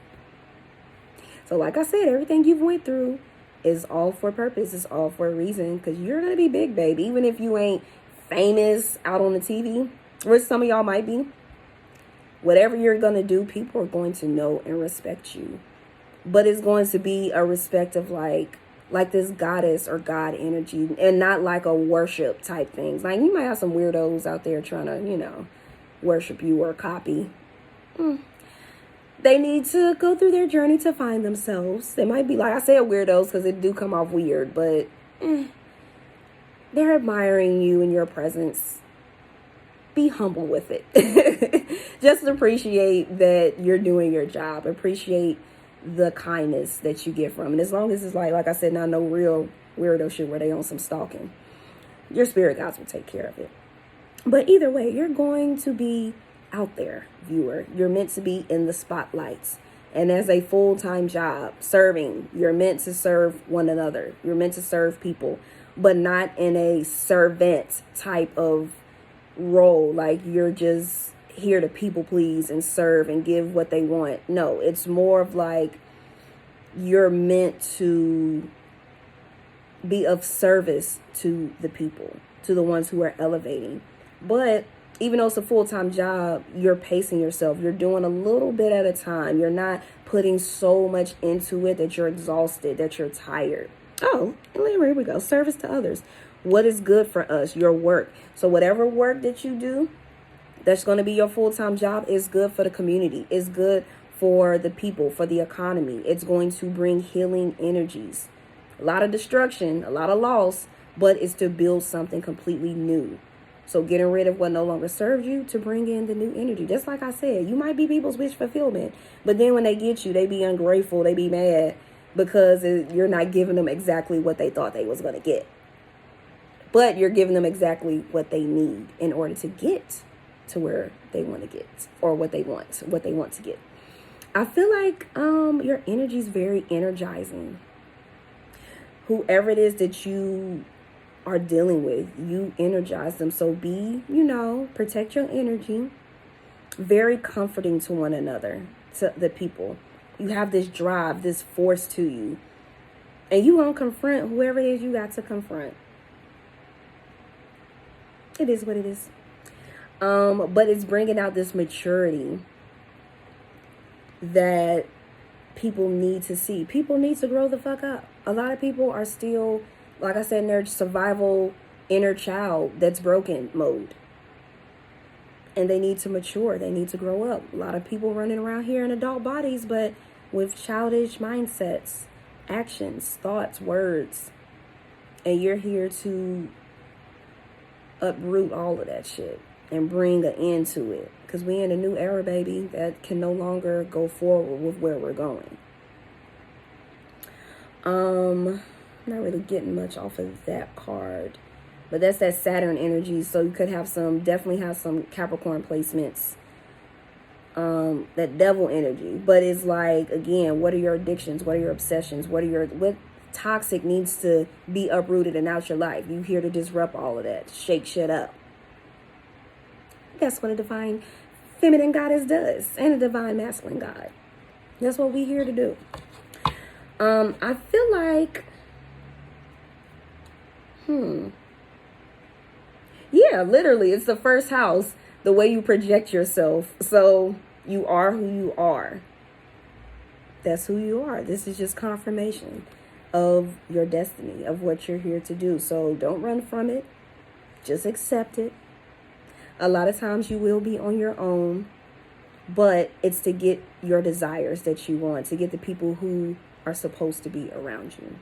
Speaker 1: So like I said, everything you've went through is all for purpose. It's all for a reason, because you're going to be big, baby. Even if you ain't famous out on the TV, which some of y'all might be, whatever you're going to do, people are going to know and respect you. But it's going to be a respect of like this goddess or God energy, and not like a worship type things. Like you might have some weirdos out there trying to, worship you or copy. They need to go through their journey to find themselves. They might be, like I said, weirdos, because it do come off weird, but they're admiring you and your presence. Be humble with it. Just appreciate that you're doing your job. Appreciate the kindness that you get from it. As long as it's like I said, not no real weirdo shit where they on some stalking. Your spirit guides will take care of it. But either way, you're going to be out there, viewer. You're meant to be in the spotlights. And as a full-time job, serving, you're meant to serve one another. You're meant to serve people, but not in a servant type of role. Like you're just here to people please and serve and give what they want. No, it's more of like you're meant to be of service to the people, to the ones who are elevating. But even though it's a full-time job, you're pacing yourself. You're doing a little bit at a time. You're not putting so much into it that you're exhausted, that you're tired. Oh, here we go. Service to others. What is good for us? Your work. So whatever work that you do, that's going to be your full-time job, is good for the community. It's good for the people, for the economy. It's going to bring healing energies. A lot of destruction, a lot of loss, but it's to build something completely new. So getting rid of what no longer serves you to bring in the new energy. Just like I said, you might be people's wish fulfillment, but then when they get you, they be ungrateful, they be mad because you're not giving them exactly what they thought they was going to get. But you're giving them exactly what they need in order to get to where they want to get, or what they want to get. I feel like your energy is very energizing. Whoever it is that you are dealing with, you energize them. So be, protect your energy. Very comforting to one another, to the people. You have this drive, this force to you. And you won't confront whoever it is you got to confront. It is what it is. But it's bringing out this maturity that people need to see. People need to grow the fuck up. A lot of people are still, like I said, in their survival inner child that's broken mode. And they need to mature. They need to grow up. A lot of people running around here in adult bodies, but with childish mindsets, actions, thoughts, words. And you're here to uproot all of that shit and bring an end to it. Because we in a new era, baby, that can no longer go forward with where we're going. Not really getting much off of that card. But that's that Saturn energy. So you could definitely have some Capricorn placements. That devil energy. But it's like, again, what are your addictions? What are your obsessions? What toxic needs to be uprooted and out your life? You here to disrupt all of that. Shake shit up. That's what a divine feminine goddess does. And a divine masculine god. That's what we here to do. I feel like, yeah, literally, it's the first house, the way you project yourself. So you are who you are. That's who you are. This is just confirmation of your destiny, of what you're here to do. So don't run from it. Just accept it. A lot of times you will be on your own, but it's to get your desires that you want, to get the people who are supposed to be around you.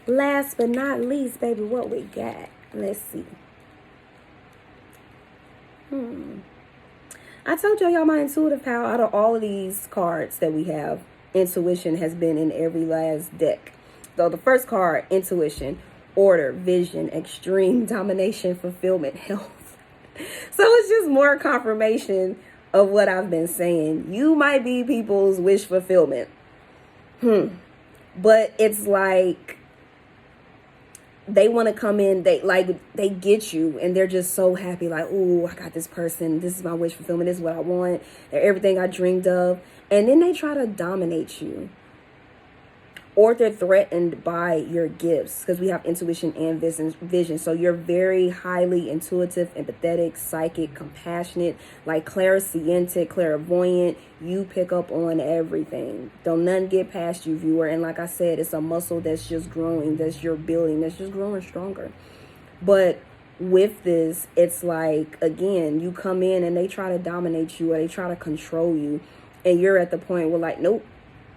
Speaker 1: Last but not least, baby, what we got? Let's see. I told y'all my intuitive power, out of all of these cards that we have, intuition has been in every last deck. So the first card, intuition. order, vision, extreme domination, fulfillment, health. So it's just more confirmation of what I've been saying. You might be people's wish fulfillment. But it's like they want to come in, they get you and they're just so happy, like, oh, I got this person, this is my wish fulfillment, this is what I want, they're everything I dreamed of. And then they try to dominate you, or they're threatened by your gifts, because we have intuition and vision. So you're very highly intuitive, empathetic, psychic, compassionate, like clairsentient, clairvoyant. You pick up on everything. Don't none get past you, viewer. And like I said, it's a muscle that's just growing, that's you're building, that's just growing stronger. But with this, it's like, again, you come in and they try to dominate you, or they try to control you, and you're at the point where, like, nope,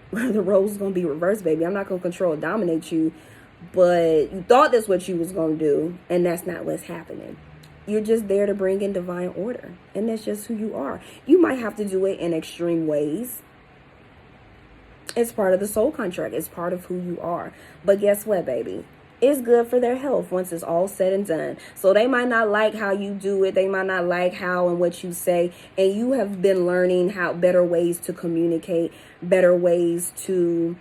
Speaker 1: the role's gonna be reversed, baby. I'm not gonna control or dominate you, but you thought that's what you was gonna do, and that's not what's happening. You're just there to bring in divine order, and that's just who you are. You might have to do it in extreme ways. It's part of the soul contract. It's part of who you are. But guess what, baby? It's good for their health once it's all said and done. So they might not like how you do it. They might not like how and what you say. And you have been learning how better ways to communicate, better ways to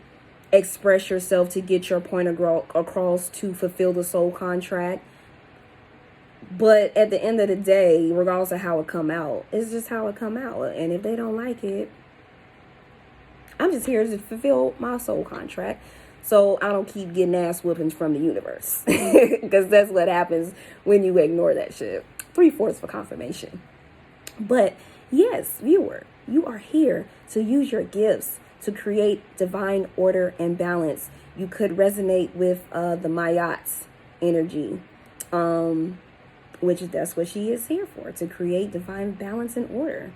Speaker 1: express yourself, to get your point across, to fulfill the soul contract. But at the end of the day, regardless of how it come out, it's just how it come out. And if they don't like it, I'm just here to fulfill my soul contract, so I don't keep getting ass whoopings from the universe. Because that's what happens when you ignore that shit. 3/4 for confirmation. But yes, viewer, you are here to use your gifts to create divine order and balance. You could resonate with the Mayat's energy, which that's what she is here for, to create divine balance and order.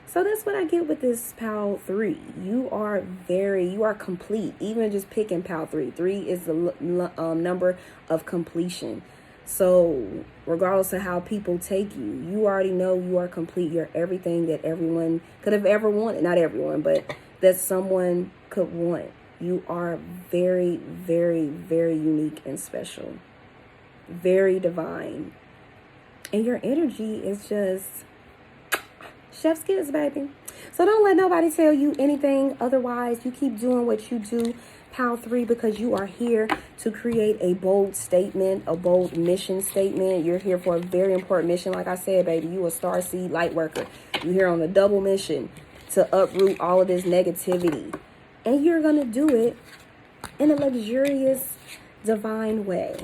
Speaker 1: So that's what I get with this PAL 3. You are complete. Even just picking PAL 3. 3 is the number of completion. So regardless of how people take you, you already know you are complete. You're everything that everyone could have ever wanted. Not everyone, but that someone could want. You are very, very, very unique and special. Very divine. And your energy is just chef's kiss, baby. So don't let nobody tell you anything otherwise. You keep doing what you do, PAL 3, because you are here to create a bold statement, a bold mission statement. You're here for a very important mission. Like I said, baby, you a starseed light worker. You're here on a double mission to uproot all of this negativity. And you're going to do it in a luxurious, divine way.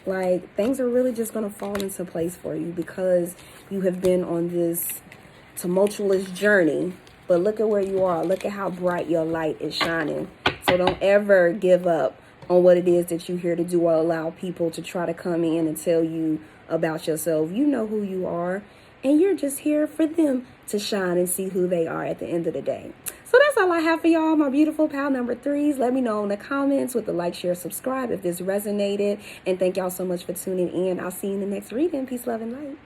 Speaker 1: Like, things are really just going to fall into place for you because you have been on this tumultuous journey. But look at where you are. Look at how bright your light is shining. So don't ever give up on what it is that you're here to do, or allow people to try to come in and tell you about yourself. You know who you are, and you're just here for them to shine and see who they are at the end of the day. So that's all I have for y'all, my beautiful PAL number 3s. Let me know in the comments with the like, share, subscribe if this resonated. And thank y'all so much for tuning in. I'll see you in the next reading. Peace, love, and light.